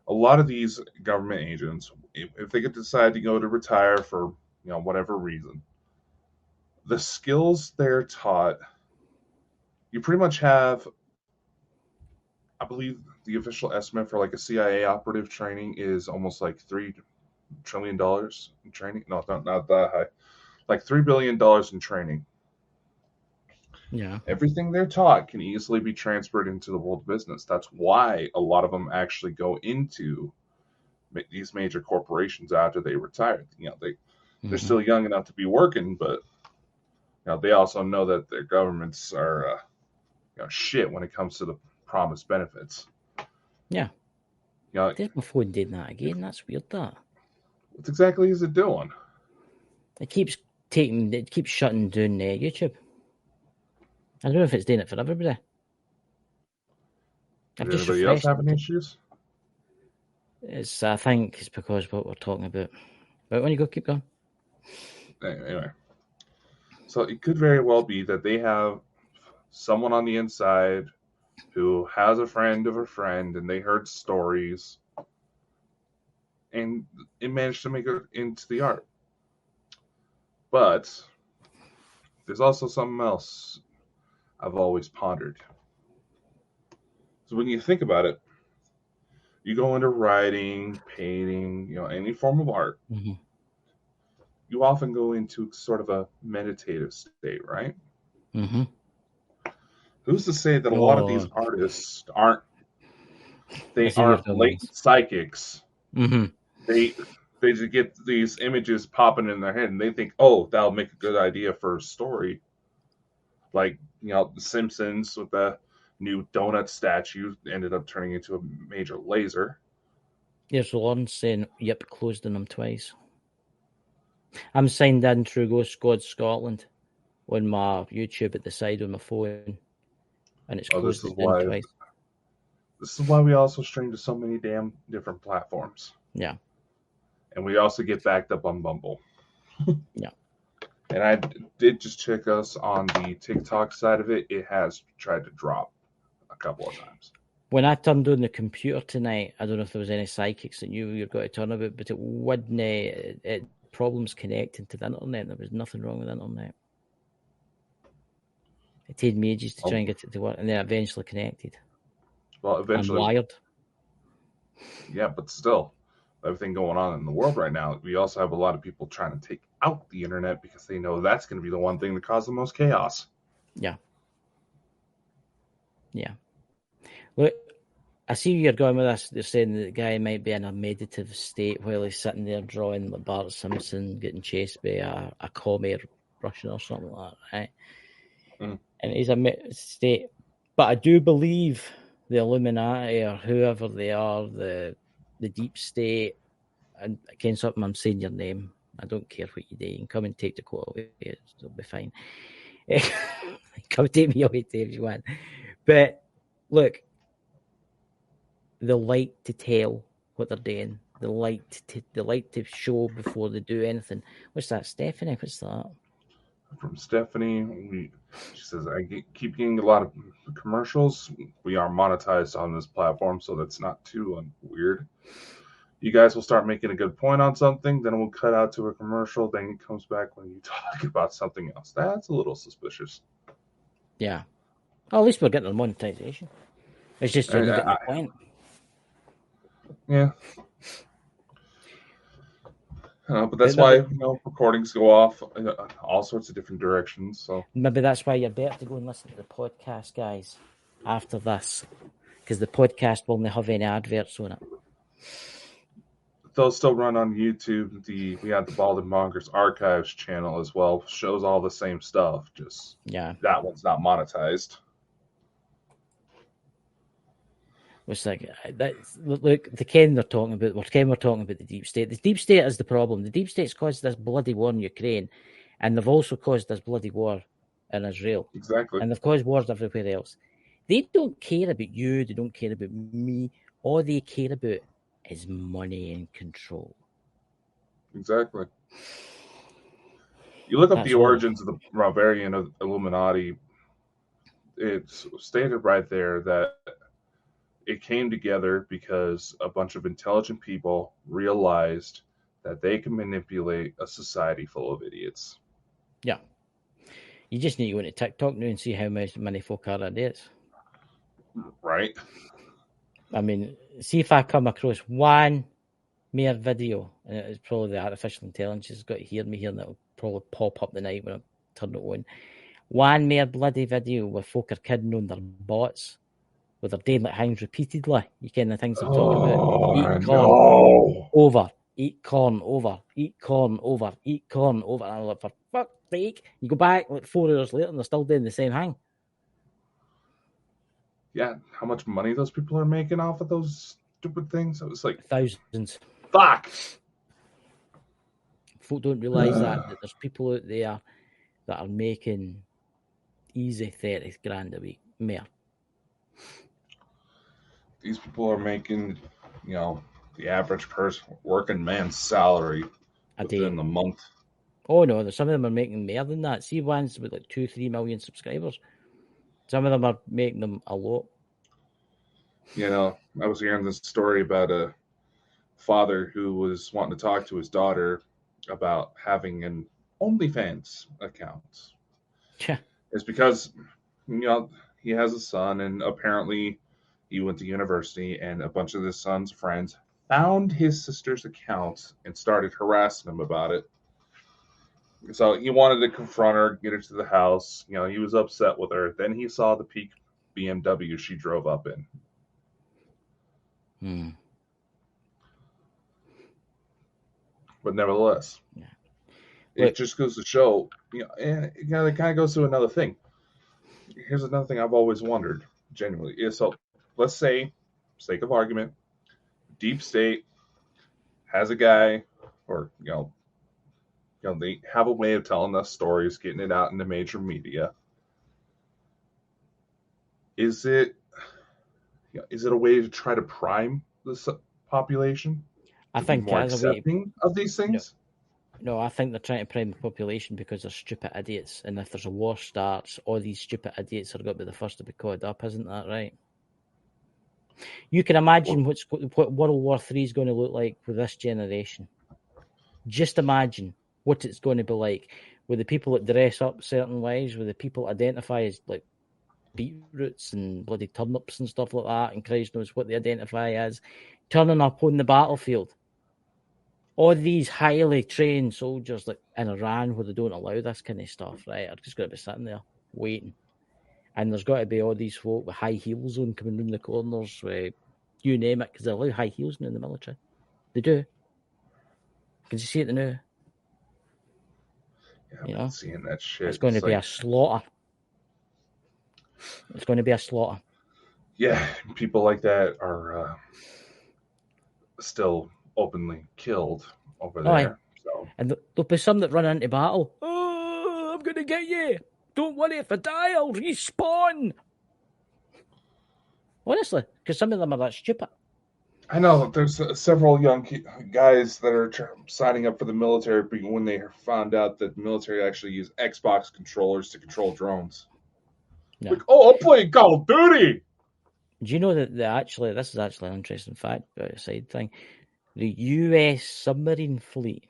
a lot of these government agents, if they could decide to go to retire for whatever reason, the skills they're taught, you pretty much have. I believe the official estimate for like a CIA operative training is almost like $3 trillion in training. No, not that high. Like $3 billion in training. Yeah. Everything they're taught can easily be transferred into the world business. That's why a lot of them actually go into these major corporations after they retire. They're still young enough to be working, but they also know that their governments are shit when it comes to the promised benefits. Yeah. There's my phone doing that again. That's weird, that. What exactly is it doing? It keeps shutting down YouTube. I don't know if it's doing it for everybody. I've just Anybody else having issues? I think it's because what we're talking about. But when you go, keep going. Anyway. So it could very well be that they have someone on the inside who has a friend of a friend, and they heard stories, and it managed to make it into the art. But there's also something else I've always pondered. So when you think about it, you go into writing, painting, any form of art. Mm-hmm. You often go into sort of a meditative state, right? Mm-hmm. Who's to say that a lot of these artists aren't latent psychics? Mm-hmm. They just get these images popping in their head, and they think, oh, that'll make a good idea for a story. Like, The Simpsons with the new donut statue ended up turning into a major laser. Here's Lauren saying, yep, closed on them twice. I'm signed in through Ghost God Scotland on my YouTube at the side of my phone, and it's closed twice. This is why we also stream to so many damn different platforms. Yeah. And we also get backed up on Bumble. Yeah. And I did just check us on the TikTok side of it. It has tried to drop a couple of times. When I turned on the computer tonight, I don't know if there was any psychics that you were going to turn about, but it wouldn't. It problems connecting to the internet. There was nothing wrong with the internet. It took me ages to try and get it to work, and then eventually connected. Well, eventually. I'm wired. Yeah, but still, everything going on in the world right now, we also have a lot of people trying to take out the internet because they know that's going to be the one thing that causes the most chaos. Yeah. Yeah. Look, I see you're going with this. They're saying that the guy might be in a meditative state while he's sitting there drawing like Bart Simpson getting chased by a commie Russian or something like that, right? Mm. And he's a meditative state. But I do believe the Illuminati or whoever they are, the deep state, and again, something I'm saying your name. I don't care what you do. You can come and take the quote away. It'll be fine. Come take me away if you want. But look, they like to tell what they're doing. They like to show before they do anything. What's that, Stephanie? What's that? From Stephanie, she says, I keep getting a lot of commercials. We are monetized on this platform, so that's not too weird. You guys will start making a good point on something, then we'll cut out to a commercial, then it comes back when you talk about something else. That's a little suspicious. Yeah. Well, at least we're getting the monetization. It's just you're not getting the point. Yeah. But that's why recordings go off in all sorts of different directions. So maybe that's why you're better to go and listen to the podcast, guys, after this, because the podcast won't have any adverts on it. They'll still run on YouTube. We have the Bald and Bonkers Archives channel as well. Shows all the same stuff. Just that one's not monetized. It's like look, the Ken we're talking about the deep state. The deep state is the problem. The deep state's caused this bloody war in Ukraine, and they've also caused this bloody war in Israel. Exactly. And they've caused wars everywhere else. They don't care about you. They don't care about me. All they care about is money and control. Exactly. You look up the origins of the Bavarian Illuminati. It's stated right there that it came together because a bunch of intelligent people realized that they can manipulate a society full of idiots. Yeah. You just need to go into TikTok now and see how many folk are idiots. Right. I mean, see if I come across one mere video, and it's probably the artificial intelligence has got to hear me here, and it'll probably pop up the night when I turn it on. One mere bloody video where folk are kidding on their bots, where they're doing like things repeatedly. You kind of things I'm talking about. Eat corn over, eat corn over, eat corn over, eat corn over. And I'm like, for fuck's sake. You go back like 4 hours later and they're still doing the same thing. Yeah, how much money those people are making off of those stupid things. I was like, thousands. Fuck. Folk don't realise that there's people out there that are making easy 30 grand a week. More. These people are making, the average person, working man's salary within the month. Oh no, some of them are making more than that. See ones with like 2-3 million subscribers. Some of them are making them a lot. I was hearing this story about a father who was wanting to talk to his daughter about having an OnlyFans account. Yeah. It's because, he has a son, and apparently he went to university, and a bunch of his son's friends found his sister's account and started harassing him about it. So he wanted to confront her, get her to the house. He was upset with her. Then he saw the peak BMW she drove up in. But nevertheless, it just goes to show, and it kind of goes to another thing. Here's another thing I've always wondered, genuinely. So let's say, sake of argument, deep state has a guy, or, they have a way of telling us stories, getting it out in the major media. Is it a way to try to prime the population? I think more accepting of these things. No, I think they're trying to prime the population because they're stupid idiots, and if there's a war starts, all these stupid idiots are going to be the first to be caught up. Isn't that right? You can imagine what World War III is going to look like with this generation. Just imagine what it's going to be like with the people that dress up certain ways, with the people identify as like beetroots and bloody turnips and stuff like that, and Christ knows what they identify as, turning up on the battlefield. All these highly trained soldiers like in Iran, where they don't allow this kind of stuff, right, are just going to be sitting there waiting. And there's got to be all these folk with high heels on coming round the corners, you name it, because they allow high heels now in the military. They do. Can you see it now? Yeah, I'm seeing that shit. It's going to be a slaughter. It's going to be a slaughter. Yeah, people like that are still openly killed over there. So. And there'll be some that run into battle. Oh, I'm going to get you. Don't worry, if I die, I'll respawn. Honestly, because some of them are that stupid. I know there's several young guys that are signing up for the military when they found out that the military actually use Xbox controllers to control drones. No. Like, I'm playing Call of Duty. Do you know that this is actually an interesting fact about a side thing? The US submarine fleet,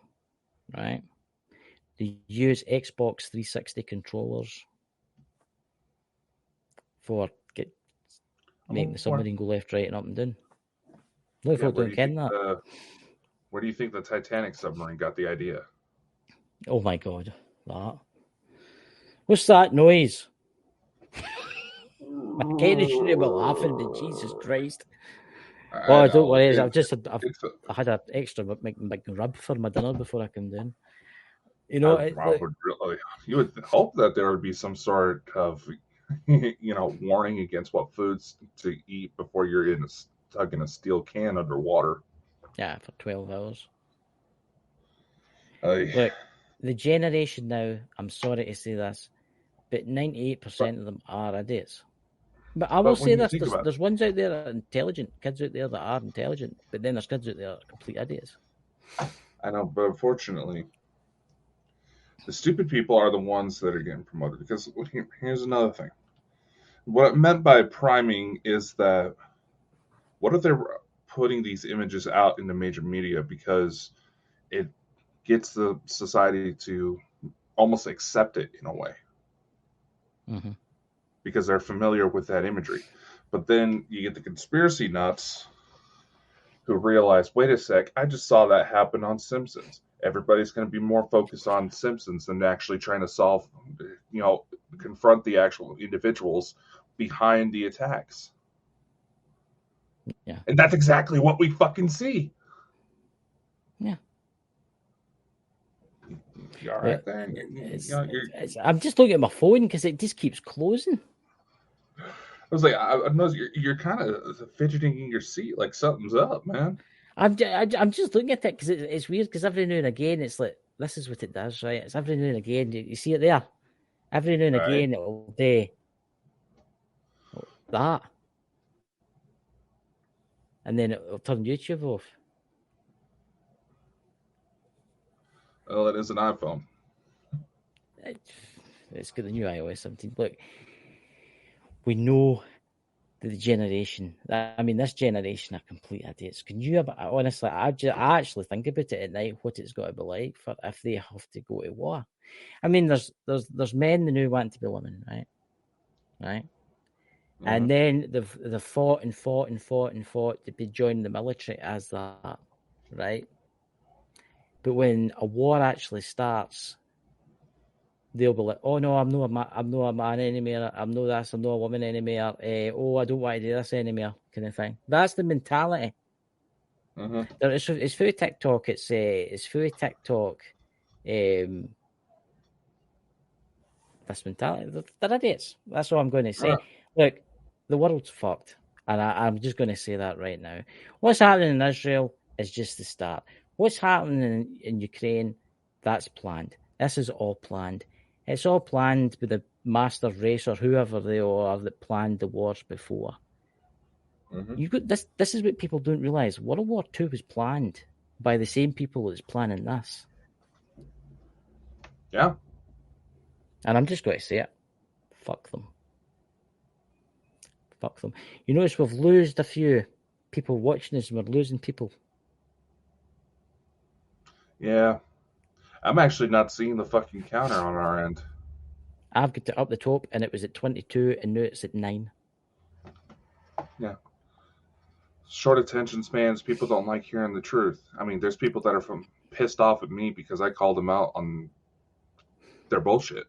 right? They use Xbox 360 controllers for making the submarine go left, right, and up and down. No folk don't ken that. Where do you think the Titanic submarine got the idea? Oh my God, that. What's that noise? My kid shouldn't be laughing, but Jesus Christ. Don't worry. I had an extra big rub for my dinner before I came down. You would hope that there would be some sort of, warning against what foods to eat before you're stuck in a steel can underwater. Yeah, for 12 hours. Look, the generation now, I'm sorry to say this, but 98% of them are idiots. But I will say this, there's ones out there that are intelligent, kids out there that are intelligent, but then there's kids out there that are complete idiots. I know, but unfortunately, the stupid people are the ones that are getting promoted. Because here's another thing. What I meant by priming is that what if they're putting these images out in the major media because it gets the society to almost accept it in a way. Mm-hmm. Because they're familiar with that imagery. But then you get the conspiracy nuts who realize, wait a sec, I just saw that happen on Simpsons. Everybody's going to be more focused on Simpsons than actually trying to confront the actual individuals behind the attacks. Yeah. And that's exactly what we fucking see. Yeah. You all right there? I'm just looking at my phone because it just keeps closing. was like, I know you're kind of fidgeting in your seat, like something's up, man. I'm just looking at it because it's weird because every now and again it's like this is what it does, right? It's every now and again you see it there. Every now and again it'll do that, and then it'll turn YouTube off. Well, it is an iPhone. It's got the new iOS 17. Look, we know the generation. I mean, this generation are complete idiots. Can you? Honestly, I actually think about it at night. What it's got to be like for if they have to go to war. I mean, there's men who want to be women, right? Right. Mm-hmm. And then they've fought to be joined the military as that, right? But when a war actually starts, they'll be like, "Oh no, I'm not a man anymore. I'm not this. I'm not a woman anymore. Oh, I don't want to do this anymore." Kind of thing. That's the mentality. Mm-hmm. It's through TikTok. It's through TikTok. This mentality. They're idiots. That's all I'm going to say. Right. Look, the world's fucked, and I'm just going to say that right now. What's happening in Israel is just the start. What's happening in Ukraine, that's planned. This is all planned. It's all planned with the master race or whoever they are that planned the wars before. Mm-hmm. This is what people don't realise. World War II was planned by the same people that's planning this. Yeah. And I'm just going to say it. Fuck them. Fuck them. You notice we've lost a few people watching us and we're losing people. Yeah. I'm actually not seeing the fucking counter on our end. I've got it up the top and it was at 22 and now it's at 9. Yeah. Short attention spans, people don't like hearing the truth. I mean, there's people that are pissed off at me because I called them out on their bullshit.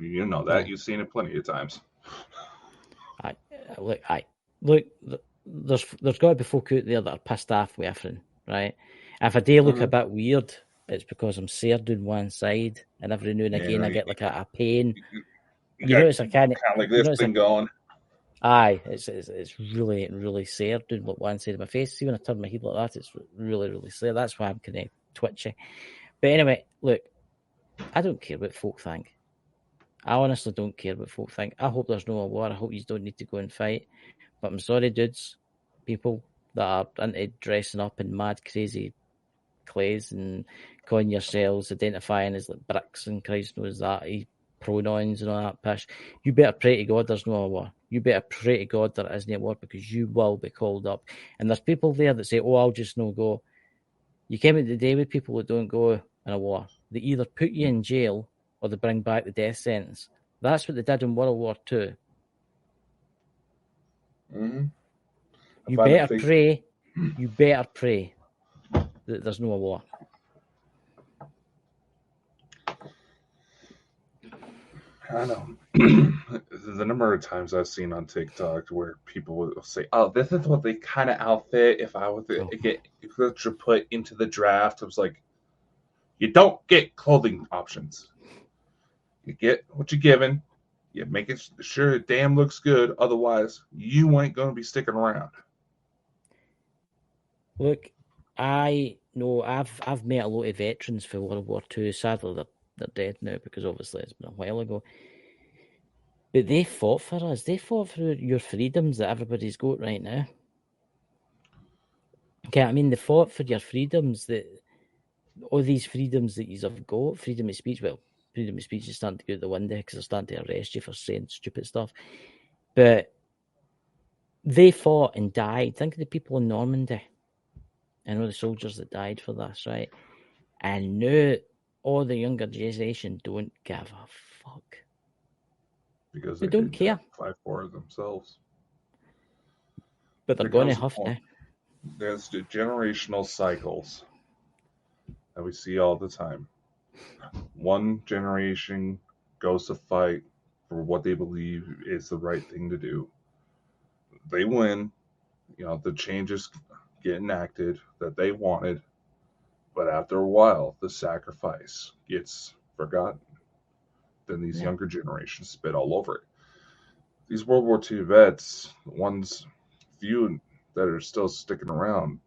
You know that. Yeah. You've seen it plenty of times. Look, there's got to be folk out there that are pissed off with everything, right? If I do look a bit weird, it's because I'm seared on one side, and every now and again I get like a pain. You notice I can't like this thing going. Aye, it's really, really seared on one side of my face. See when I turn my head like that, it's really, really seared. That's why I'm kind of twitchy. But anyway, look, I don't care what folk think. I honestly don't care what folk think. I hope there's no war. I hope you don't need to go and fight. But I'm sorry, dudes, people that are into dressing up in mad, crazy clays and calling yourselves, identifying as like bricks and Christ knows that, pronouns and all that pish. You better pray to God there's no war. You better pray to God there isn't a war because you will be called up. And there's people there that say, "Oh, I'll just no go." You came into the day with people that don't go in a war. They either put you in jail or they bring back the death sentence. That's what they did in World War II. Mm-hmm. You better pray. You better pray that there's no war. I know. The number of times I've seen on TikTok where people will say, "Oh, this is what the kind of outfit if I was to get put into the draft." I was like, you don't get clothing options. You get what you're given. You make it sure it damn looks good. Otherwise, you ain't going to be sticking around. Look, I know I've met a lot of veterans for World War II. Sadly, they're dead now because obviously it's been a while ago. But they fought for us. They fought for your freedoms that everybody's got right now. Okay, I mean, they fought for your freedoms, that all these freedoms that you have got. Freedom of speech. Well, freedom of speech is starting to go out the window because they're starting to arrest you for saying stupid stuff. But they fought and died. Think of the people in Normandy and all the soldiers that died for this, right? And now all the younger generation don't give a fuck. Because they don't care. Fight for it themselves. But they're going to have to. There's the generational cycles that we see all the time. One generation goes to fight for what they believe is the right thing to do. They win. The changes get enacted that they wanted. But after a while, the sacrifice gets forgotten. Then these younger generations spit all over it. these World War II vets, the ones few that are still sticking around,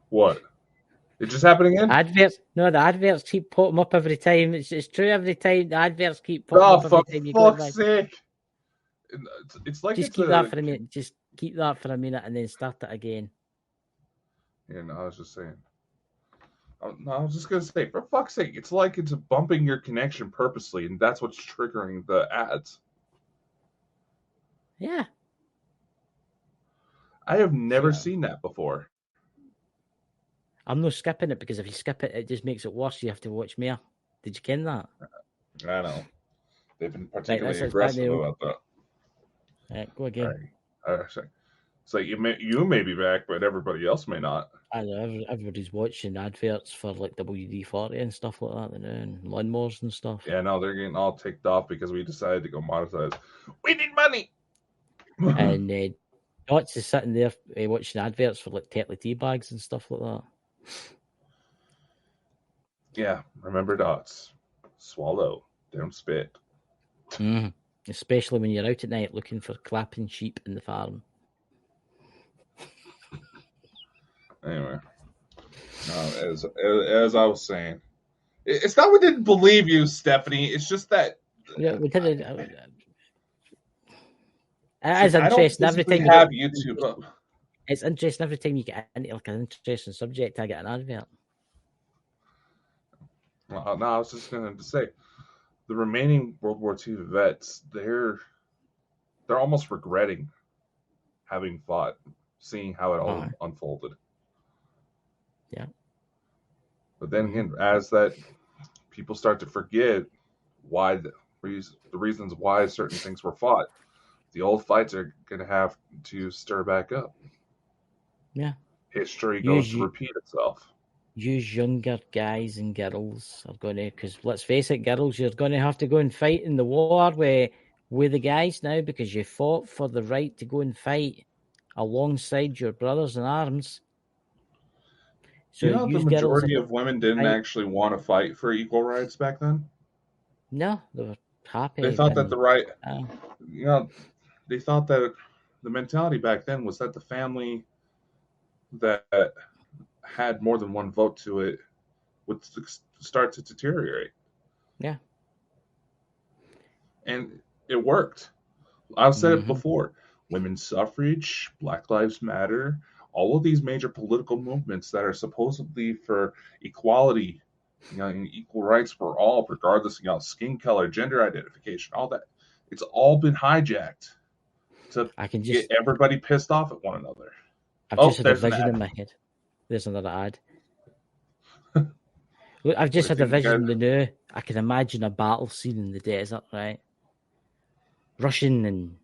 what? It just happened again? Adverts? No, the adverts keep popping up every time. It's true every time. The adverts keep popping up every time you go fuck's sake! It's like just it's keep that for a minute. Just keep that for a minute and then start it again. Yeah, no, I was just saying. No, I was just gonna say, for fuck's sake, it's like it's bumping your connection purposely, and that's what's triggering the ads. Yeah. I have never seen that before. I'm not skipping it because if you skip it, it just makes it worse. You have to watch more. Did you ken that? I know. They've been particularly aggressive about that. Right, go again. All right. So you may be back, but everybody else may not. I know everybody's watching adverts for like WD-40 and stuff like that, and lawnmowers and stuff. Yeah, no, they're getting all ticked off because we decided to go monetize. We need money. And Dots is sitting there watching adverts for like Tetley tea bags and stuff like that. Yeah, remember Dots. Swallow, don't spit. Mm. Especially when you're out at night looking for clapping sheep in the farm. Anyway, as I was saying, it's not we didn't believe you, Stephanie. It's just that we did it. It is interesting every time you have YouTube up. It's interesting every time you get into like an interesting subject. I get an advert. Well, no, I was just going to say the remaining World War II vets, they're almost regretting having fought, seeing how it all unfolded. Yeah. But then again, as that people start to forget why the reasons why certain things were fought, the old fights are going to have to stir back up. Yeah. History goes to repeat itself. Use younger guys and girls are going to, because let's face it, girls, you're going to have to go and fight in the war with the guys now because you fought for the right to go and fight alongside your brothers in arms. So the majority of women didn't actually want to fight for equal rights back then? No, they were happy. They thought that they thought that the mentality back then was that the family that had more than one vote to it would start to deteriorate. Yeah. And it worked. I've said it before. Women's suffrage, Black Lives Matter, all of these major political movements that are supposedly for equality, and equal rights for all, regardless of skin color, gender identification, all that. It's all been hijacked to get everybody pissed off at one another. I've just had a vision in my head. There's another ad. Look, I've just had a vision. I can imagine a battle scene in the desert, right? Russian and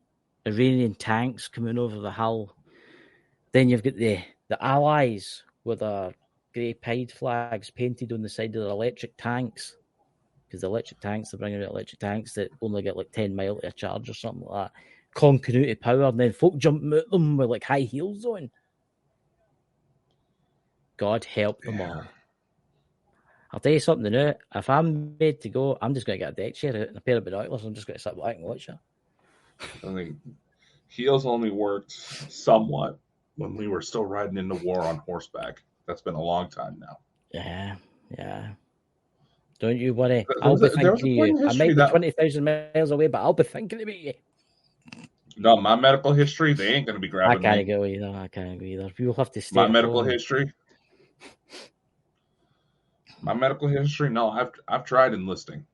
Iranian tanks coming over the hill. Then you've got the Allies with their grey pied flags painted on the side of their electric tanks. Because the electric tanks, they're bringing out electric tanks that only get like 10 miles to a charge or something like that. Continuity power, and then folk jumping at them with like high heels on. God help them all. I'll tell you something now. If I'm made to go, I'm just going to get a deck chair out and a pair of binoculars. I'm just going to sit back and watch it. I think heels only worked somewhat when we were still riding into war on horseback. That's been a long time now. Yeah. Don't you worry. I'll be thinking of you. I might be 20,000 miles away, but I'll be thinking about you. No, my medical history, they ain't going to be grabbing me. I can't go either. You'll have to stay. My medical history. My medical history? No, I've tried enlisting.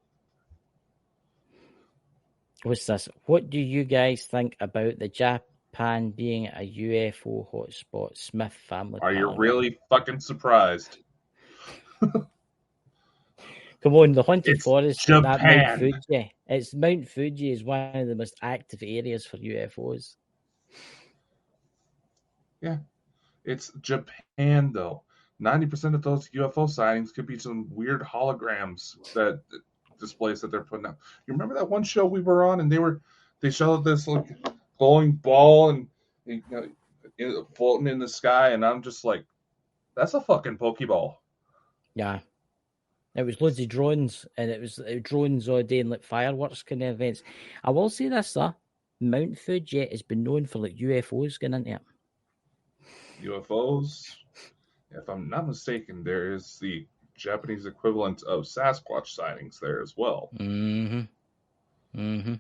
What's this? What do you guys think about the Japan being a UFO hotspot? Smith family. Are you really fucking surprised? Come on, the haunted forest. Japan. That Mount Fuji. It's Mount Fuji is one of the most active areas for UFOs. Yeah, it's Japan though. 90% of those UFO sightings could be some weird holograms that displays that they're putting out. You remember that one show we were on, and they showed this like glowing ball and floating in the sky, and I'm just like, that's a fucking Pokeball. Yeah, It was loads of drones, and it was drones all day and like fireworks kind of events. I will say this, though. Mount Fuji has been known for like UFOs going into it. UFOs? If I'm not mistaken, there is the Japanese equivalent of Sasquatch sightings there as well. Mm-hmm. Mm-hmm.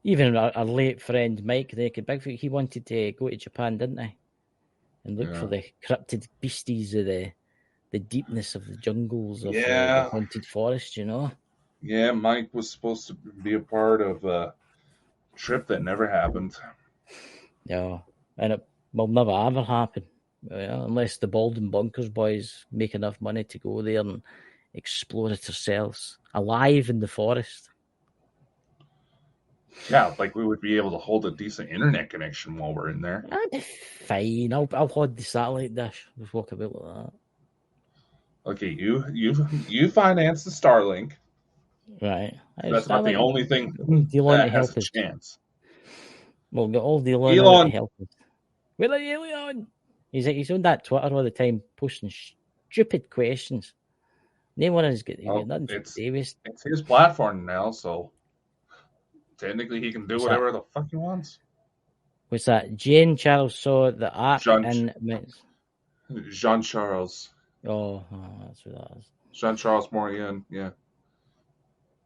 Even our late friend Mike, Naked Bigfoot, he wanted to go to Japan, didn't he? And look for the cryptid beasties of the deepness of the jungles of the haunted forest, you know? Yeah, Mike was supposed to be a part of a trip that never happened. Yeah, and it will never ever happen. Unless the Bald and Bonkers Boys make enough money to go there and explore it ourselves, alive in the forest. Yeah, like we would be able to hold a decent internet connection while we're in there. That'd be fine. I'll hold the satellite dish. Just walk about like that. Okay, you finance the Starlink. Right. That's not the only thing that has a chance. We'll get all Elon to help us. Where are you, Elon? He's on that Twitter all the time posting stupid questions. No one has got nothing to do with. It's his platform now, so technically he can do whatever the fuck he wants. What's that? Jane Charles saw the arc in Jean Charles. Oh, that's what that is. Jean Charles Morin, yeah.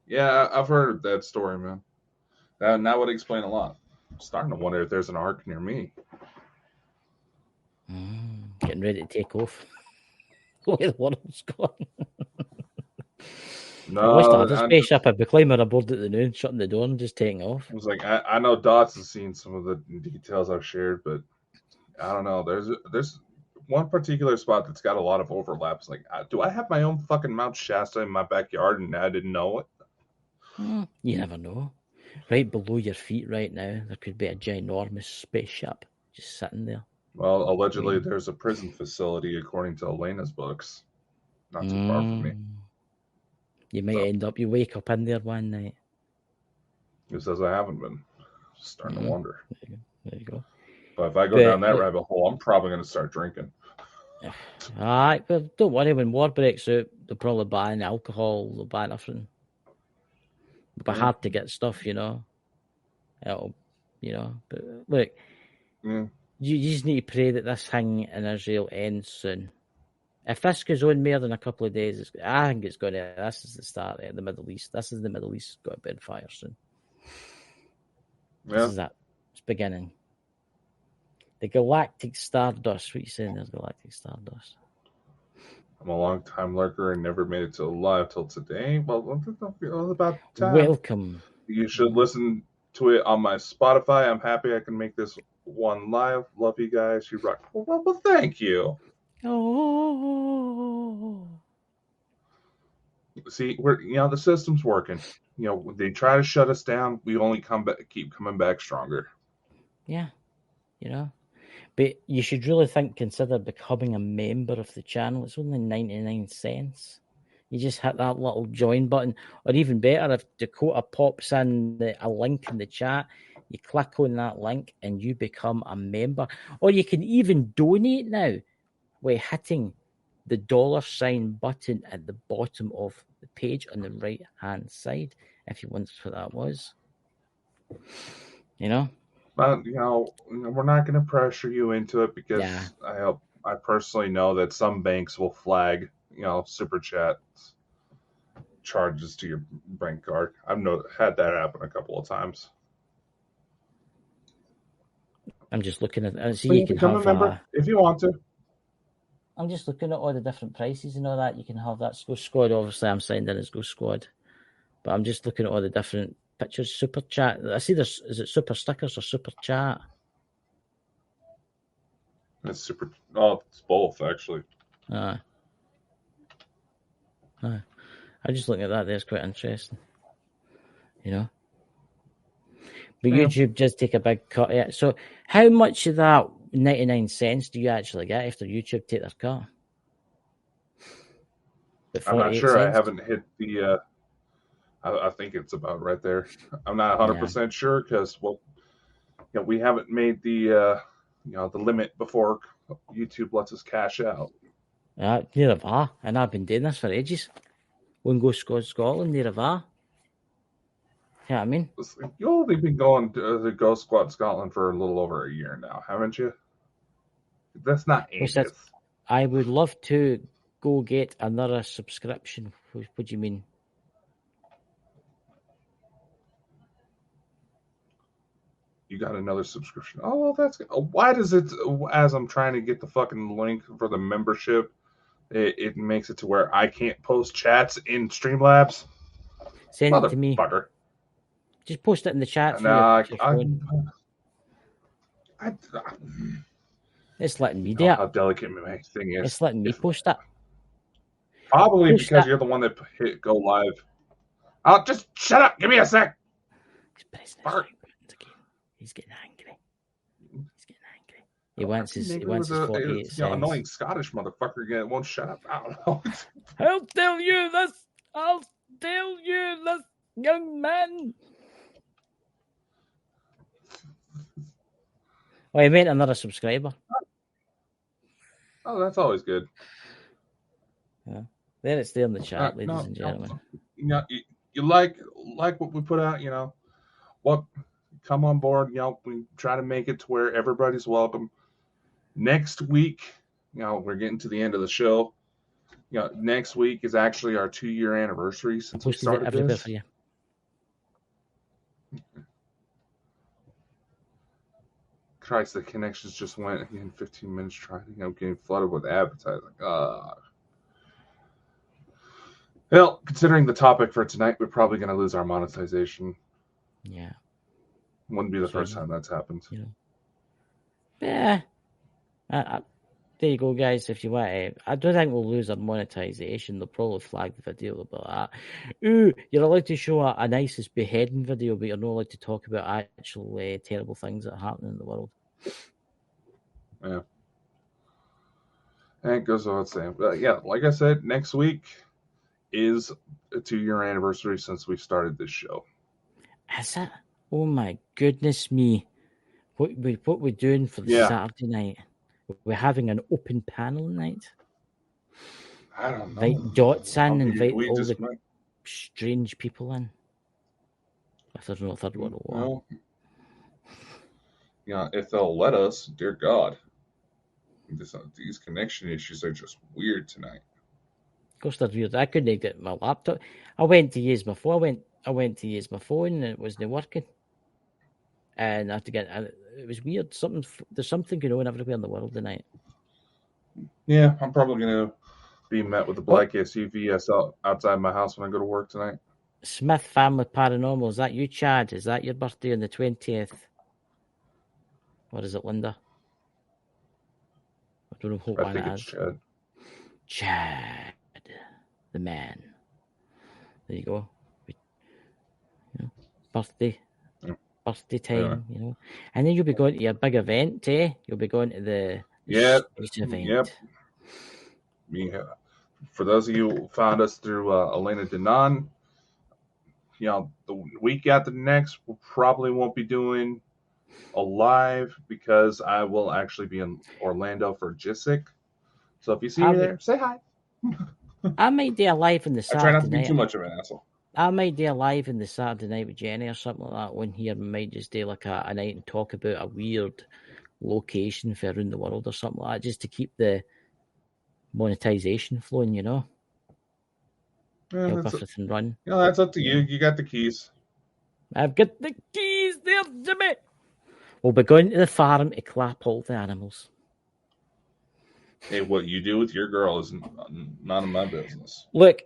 Yeah, I've heard that story, man. That would explain a lot. I'm starting to wonder if there's an arc near me. Getting ready to take off. Where the world's gone. No, I wish I had a spaceship. I'd be climbing aboard at the noon, shutting the door and just taking off. I was like, I know Dots has seen some of the details I've shared, but I don't know. There's one particular spot that's got a lot of overlaps. Like, do I have my own fucking Mount Shasta in my backyard and I didn't know it? You never know. Right below your feet right now, there could be a ginormous spaceship just sitting there. Well, allegedly, there's a prison facility, according to Elena's books, not too far from me. You might end up, you wake up in there one night. Who says I haven't been? Just starting to wonder. There you go. But if I go down that rabbit hole, I'm probably going to start drinking. All right, well, don't worry. When war breaks out, they'll probably ban alcohol, they'll ban everything. It'll be hard to get stuff, you know. But look, you just need to pray that this thing in Israel ends soon. If this goes on more than a couple of days, I think it's going to. This is the start of the Middle East. This is the Middle East got a bit of fire soon. Yeah. This is that. It's beginning. The galactic stardust. What are you saying? There's galactic stardust. I'm a long time lurker and never made it to live till today. Well, about time. Welcome. You should listen to it on my Spotify. I'm happy I can make this one live. Love you guys. You rock. Well, thank you. Oh. See, the system's working. They try to shut us down. We only keep coming back stronger. Yeah, But you should really consider becoming a member of the channel. It's only 99 cents. You just hit that little join button. Or even better, if Dakota pops in a link in the chat, you click on that link and you become a member. Or you can even donate now by hitting the $sign button at the bottom of the page on the right-hand side, if you wondered what that was. But, we're not going to pressure you into it because I personally know that some banks will flag, super chat charges to your bank card. I've had that happen a couple of times. I'm just looking at it. See, you can become a member if you want to. I'm just looking at all the different prices and all that. You can have that Ghost Squad. Obviously, I'm signed in as Ghost Squad. But I'm just looking at all the different pictures. Super chat. I see is it super stickers or super chat? It's super. Oh, it's both actually. I'm just looking at that. There's quite interesting. But YouTube just take a big cut. Yeah. So, how much of that 99 cents do you actually get after YouTube take their cut? I'm not sure. I haven't hit the. I think it's about right there. I'm not 100% sure because we haven't made the the limit before YouTube lets us cash out. Near a bar, and I've been doing this for ages. Wouldn't go Scotland near a bar. You know what I mean? You've only been going to the Ghost Squad Scotland for a little over a year now, haven't you? That's not ages. I would love to go get another subscription. What do you mean? You got another subscription. Oh, well, that's good. Why does it, as I'm trying to get the fucking link for the membership, it makes it to where I can't post chats in Streamlabs? Send it to me. Just post it in the chat. It's letting me do it. How delicate my thing is. It's letting me post it. Probably because you're the one that hit go live. Oh, just shut up. Give me a sec. He's getting angry. He wants his 48 cents. Annoying Scottish motherfucker again. Won't shut up. I don't know. I'll tell you this, young man. Oh, he made another subscriber. Oh, that's always good. Yeah. There it's there in the chat, ladies and gentlemen. You like what we put out, come on board, we try to make it to where everybody's welcome. Next week, we're getting to the end of the show. Next week is actually our 2-year anniversary since we started this. For you. Christ, the connections just went in 15 minutes trying. I'm getting flooded with advertising. Well, considering the topic for tonight, we're probably going to lose our monetization. Yeah. Wouldn't be the first time that's happened. Yeah. There you go, guys. If you want to, I don't think we'll lose our monetization. They'll probably flag the video about that. Ooh, you're allowed to show a nicest beheading video, but you're not allowed to talk about actual terrible things that happen in the world. Yeah. And it goes without saying. But yeah, like I said, next week is a 2-year anniversary since we started this show. Is it? Oh my goodness me. What we're doing for the Saturday night? We're having an open panel night. I don't know. Invite Dots in, invite all the strange people in. If there's no third world war. If they'll let us, dear God. These connection issues are just weird tonight. Of course they're weird. I couldn't get my laptop. I went to use my phone. I went to use my phone and it wasn't working. And I had to get it was weird. There's something going on everywhere in the world tonight. Yeah, I'm probably gonna be met with a black SUV outside my house when I go to work tonight. Smith Family Paranormal, is that you, Chad? Is that your birthday on the 20th? Or is it Linda? I don't know what one it is. Chad. Chad, the man. There you go. Birthday. Birthday time, and then you'll be going to your big event, eh? You'll be going to the event. Yep. Yeah. For those of you who found us through Elena Denon, the week after the next, we probably won't be doing a live because I will actually be in Orlando for GISIC. So if you see me there, say hi. I might do a live in the Saturday I try not to be night. too much of an asshole. I might do a live in the Saturday night with Jenny or something like that. One here might just do like a night and talk about a weird location for around the world or something like that, just to keep the monetization flowing, Help everything run. That's up to you. You got the keys. I've got the keys there, Jimmy. We'll be going to the farm to clap all the animals. Hey, what you do with your girl is none of my business. Look.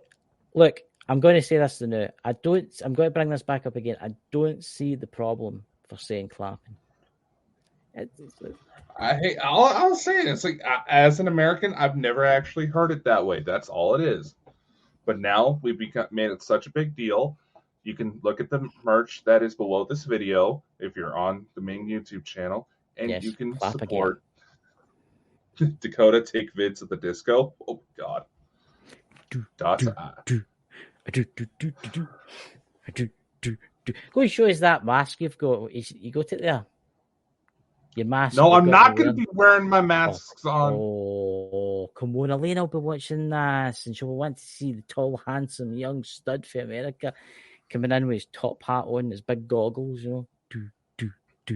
I'm going to say this now. I'm going to bring this back up again. I don't see the problem for saying clapping. I'll say it. It's like, as an American, I've never actually heard it that way. That's all it is. But now we've made it such a big deal. You can look at the merch that is below this video if you're on the main YouTube channel, and you can support Dakota Take Vids at the Disco. Oh God. Go and show us that mask you've got. You got it there. Your mask. No, I'm not going to be wearing my masks on. Oh. oh, come on, Elaine will be watching this, and she'll want to see the tall, handsome, young stud from America coming in with his top hat on, his big goggles, you know.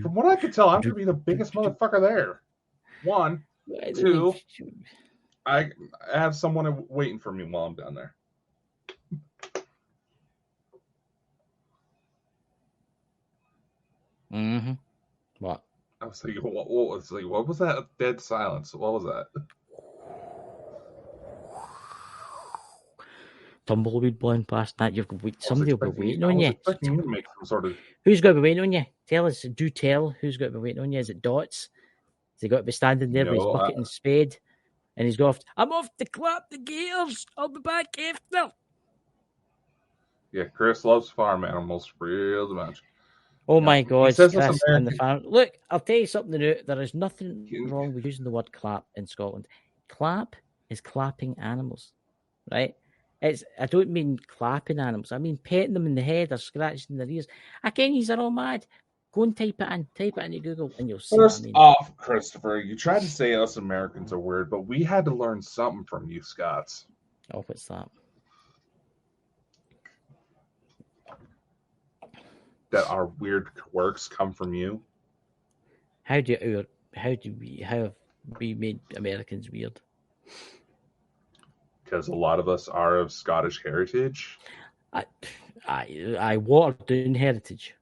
From what I could tell, I'm going to be the biggest motherfucker there. 1, 2, I have someone waiting for me while I'm down there. Mm-hmm. What? I was thinking, what was that dead silence? What was that? Tumbleweed blowing past that. Somebody will be waiting on you. Expecting you to make some sort of... Who's got to be waiting on you? Tell us. Do tell who's got to be waiting on you. Is it Dots? Has he got to be standing there with his bucket and spade? And he's got, I'm off to clap the gators. I'll be back after. Yeah, Chris loves farm animals real much. Oh my God, Chris and the farm. Look, I'll tell you something new. There is nothing wrong with using the word clap in Scotland. Clap is clapping animals, right? I don't mean clapping animals. I mean petting them in the head or scratching their ears. Again, these are all mad. Go and type it in. Type it into Google and you'll see. First off, Christopher, you tried to say us Americans are weird, but we had to learn something from you Scots. Oh, what's that? That our weird quirks come from you. How have we made Americans weird? Because a lot of us are of Scottish heritage. I watered down heritage.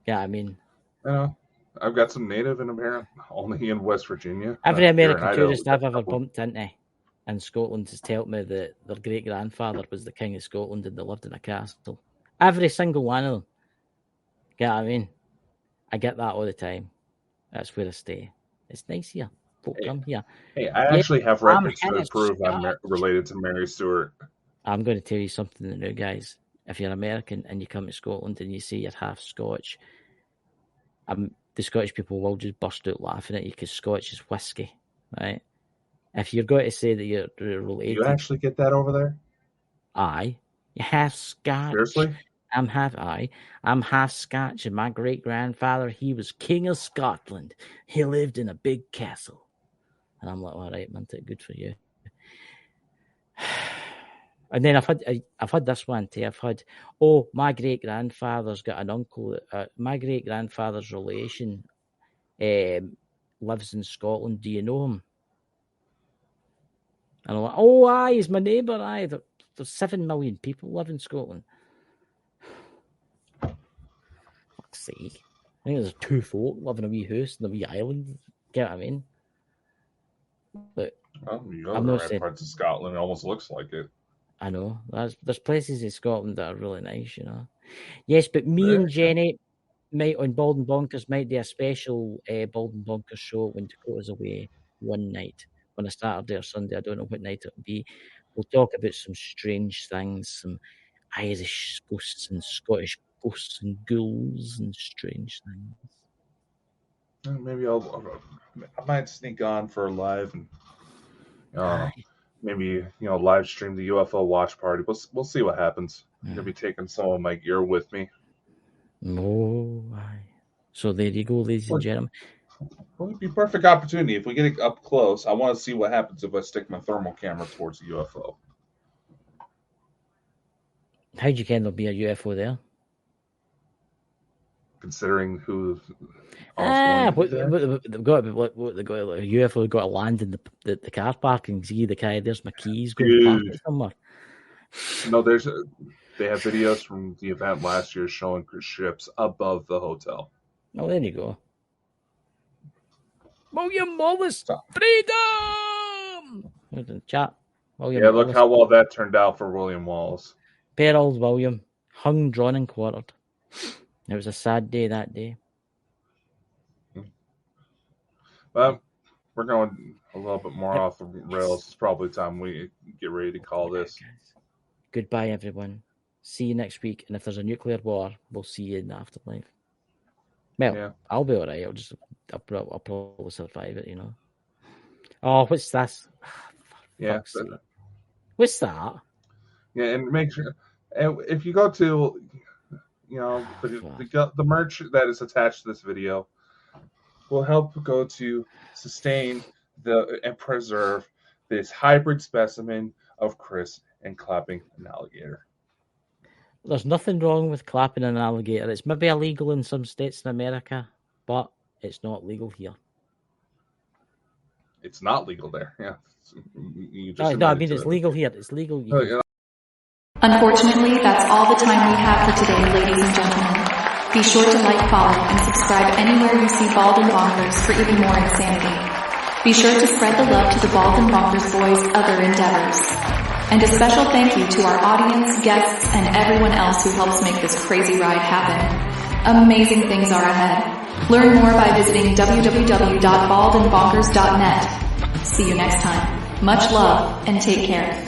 Yeah, I mean, I've got some native in America, only in West Virginia. Every American tourist I've ever bumped into in Scotland has told me that their great grandfather was the King of Scotland and they lived in a castle. Every single one of them. Yeah, I mean, I get that all the time. That's where I stay. It's nice here. Folk come here. Hey, I actually have records to prove I'm related to Mary Stuart. I'm going to tell you something new, guys. If you're American and you come to Scotland and you say you're half Scotch, the Scottish people will just burst out laughing at you because Scotch is whiskey, right? If you're going to say that you're related... You actually get that over there? Aye. You're half Scotch. Seriously? I'm half Scotch, and my great-grandfather, he was King of Scotland. He lived in a big castle. And I'm like, all right, man, good for you. And then I've had this one too. I've had, my great-grandfather's got an uncle. My great-grandfather's relation lives in Scotland. Do you know him? And I'm like, aye, he's my neighbour. Aye, there's 7 million people live in Scotland. Fuck's sake. I think there's 2 folk living in a wee house in a wee island. Get what I mean? But you go to the right parts of Scotland, it almost looks like it. I know. There's places in Scotland that are really nice, you know. Yes, but me and Jenny might on Bald and Bonkers might do a special Bald and Bonkers show when Dakota's away one night. On a Saturday or Sunday, I don't know what night it'll be. We'll talk about some strange things, some Irish ghosts and Scottish ghosts and ghouls and strange things. Maybe I might sneak on for a live and maybe live stream the UFO watch party. We'll see what happens. I'm gonna be taking some of my gear with me. Oh, so there you go, ladies and gentlemen. Well, it'd be a perfect opportunity. If we get it up close, I want to see what happens if I stick my thermal camera towards the UFO. How'd you ken there'll be a UFO there? Considering who... a UFO got to land in the car park and see the guy, there's my keys, go and park it somewhere. No, they have videos from the event last year showing ships above the hotel. Oh, there you go. William Wallace, freedom! Chat. William Wallace. Look how well that turned out for William Wallace. Poor old William, hung, drawn, and quartered. It was a sad day that day. Well, we're going a little bit more off the rails. It's probably time we get ready to call this. Goodbye, everyone. See you next week. And if there's a nuclear war, we'll see you in the afterlife. Well, I'll be all right. I'll probably survive it, you know. Oh, what's this? What's that? Yeah, and make sure if you go to, the merch that is attached to this video, will help go to sustain and preserve this hybrid specimen of Chris and clapping an alligator. There's nothing wrong with clapping an alligator. It's maybe illegal in some states in America, but it's not legal here. It's not legal there. Yeah. No, I mean it's legal here. It's legal. Unfortunately, that's all the time we have for today, ladies and gentlemen. Be sure to like, follow, and subscribe anywhere you see Bald and Bonkers for even more insanity. Be sure to spread the love to the Bald and Bonkers Boys' other endeavors. And a special thank you to our audience, guests, and everyone else who helps make this crazy ride happen. Amazing things are ahead. Learn more by visiting www.baldandbonkers.net. See you next time. Much love and take care.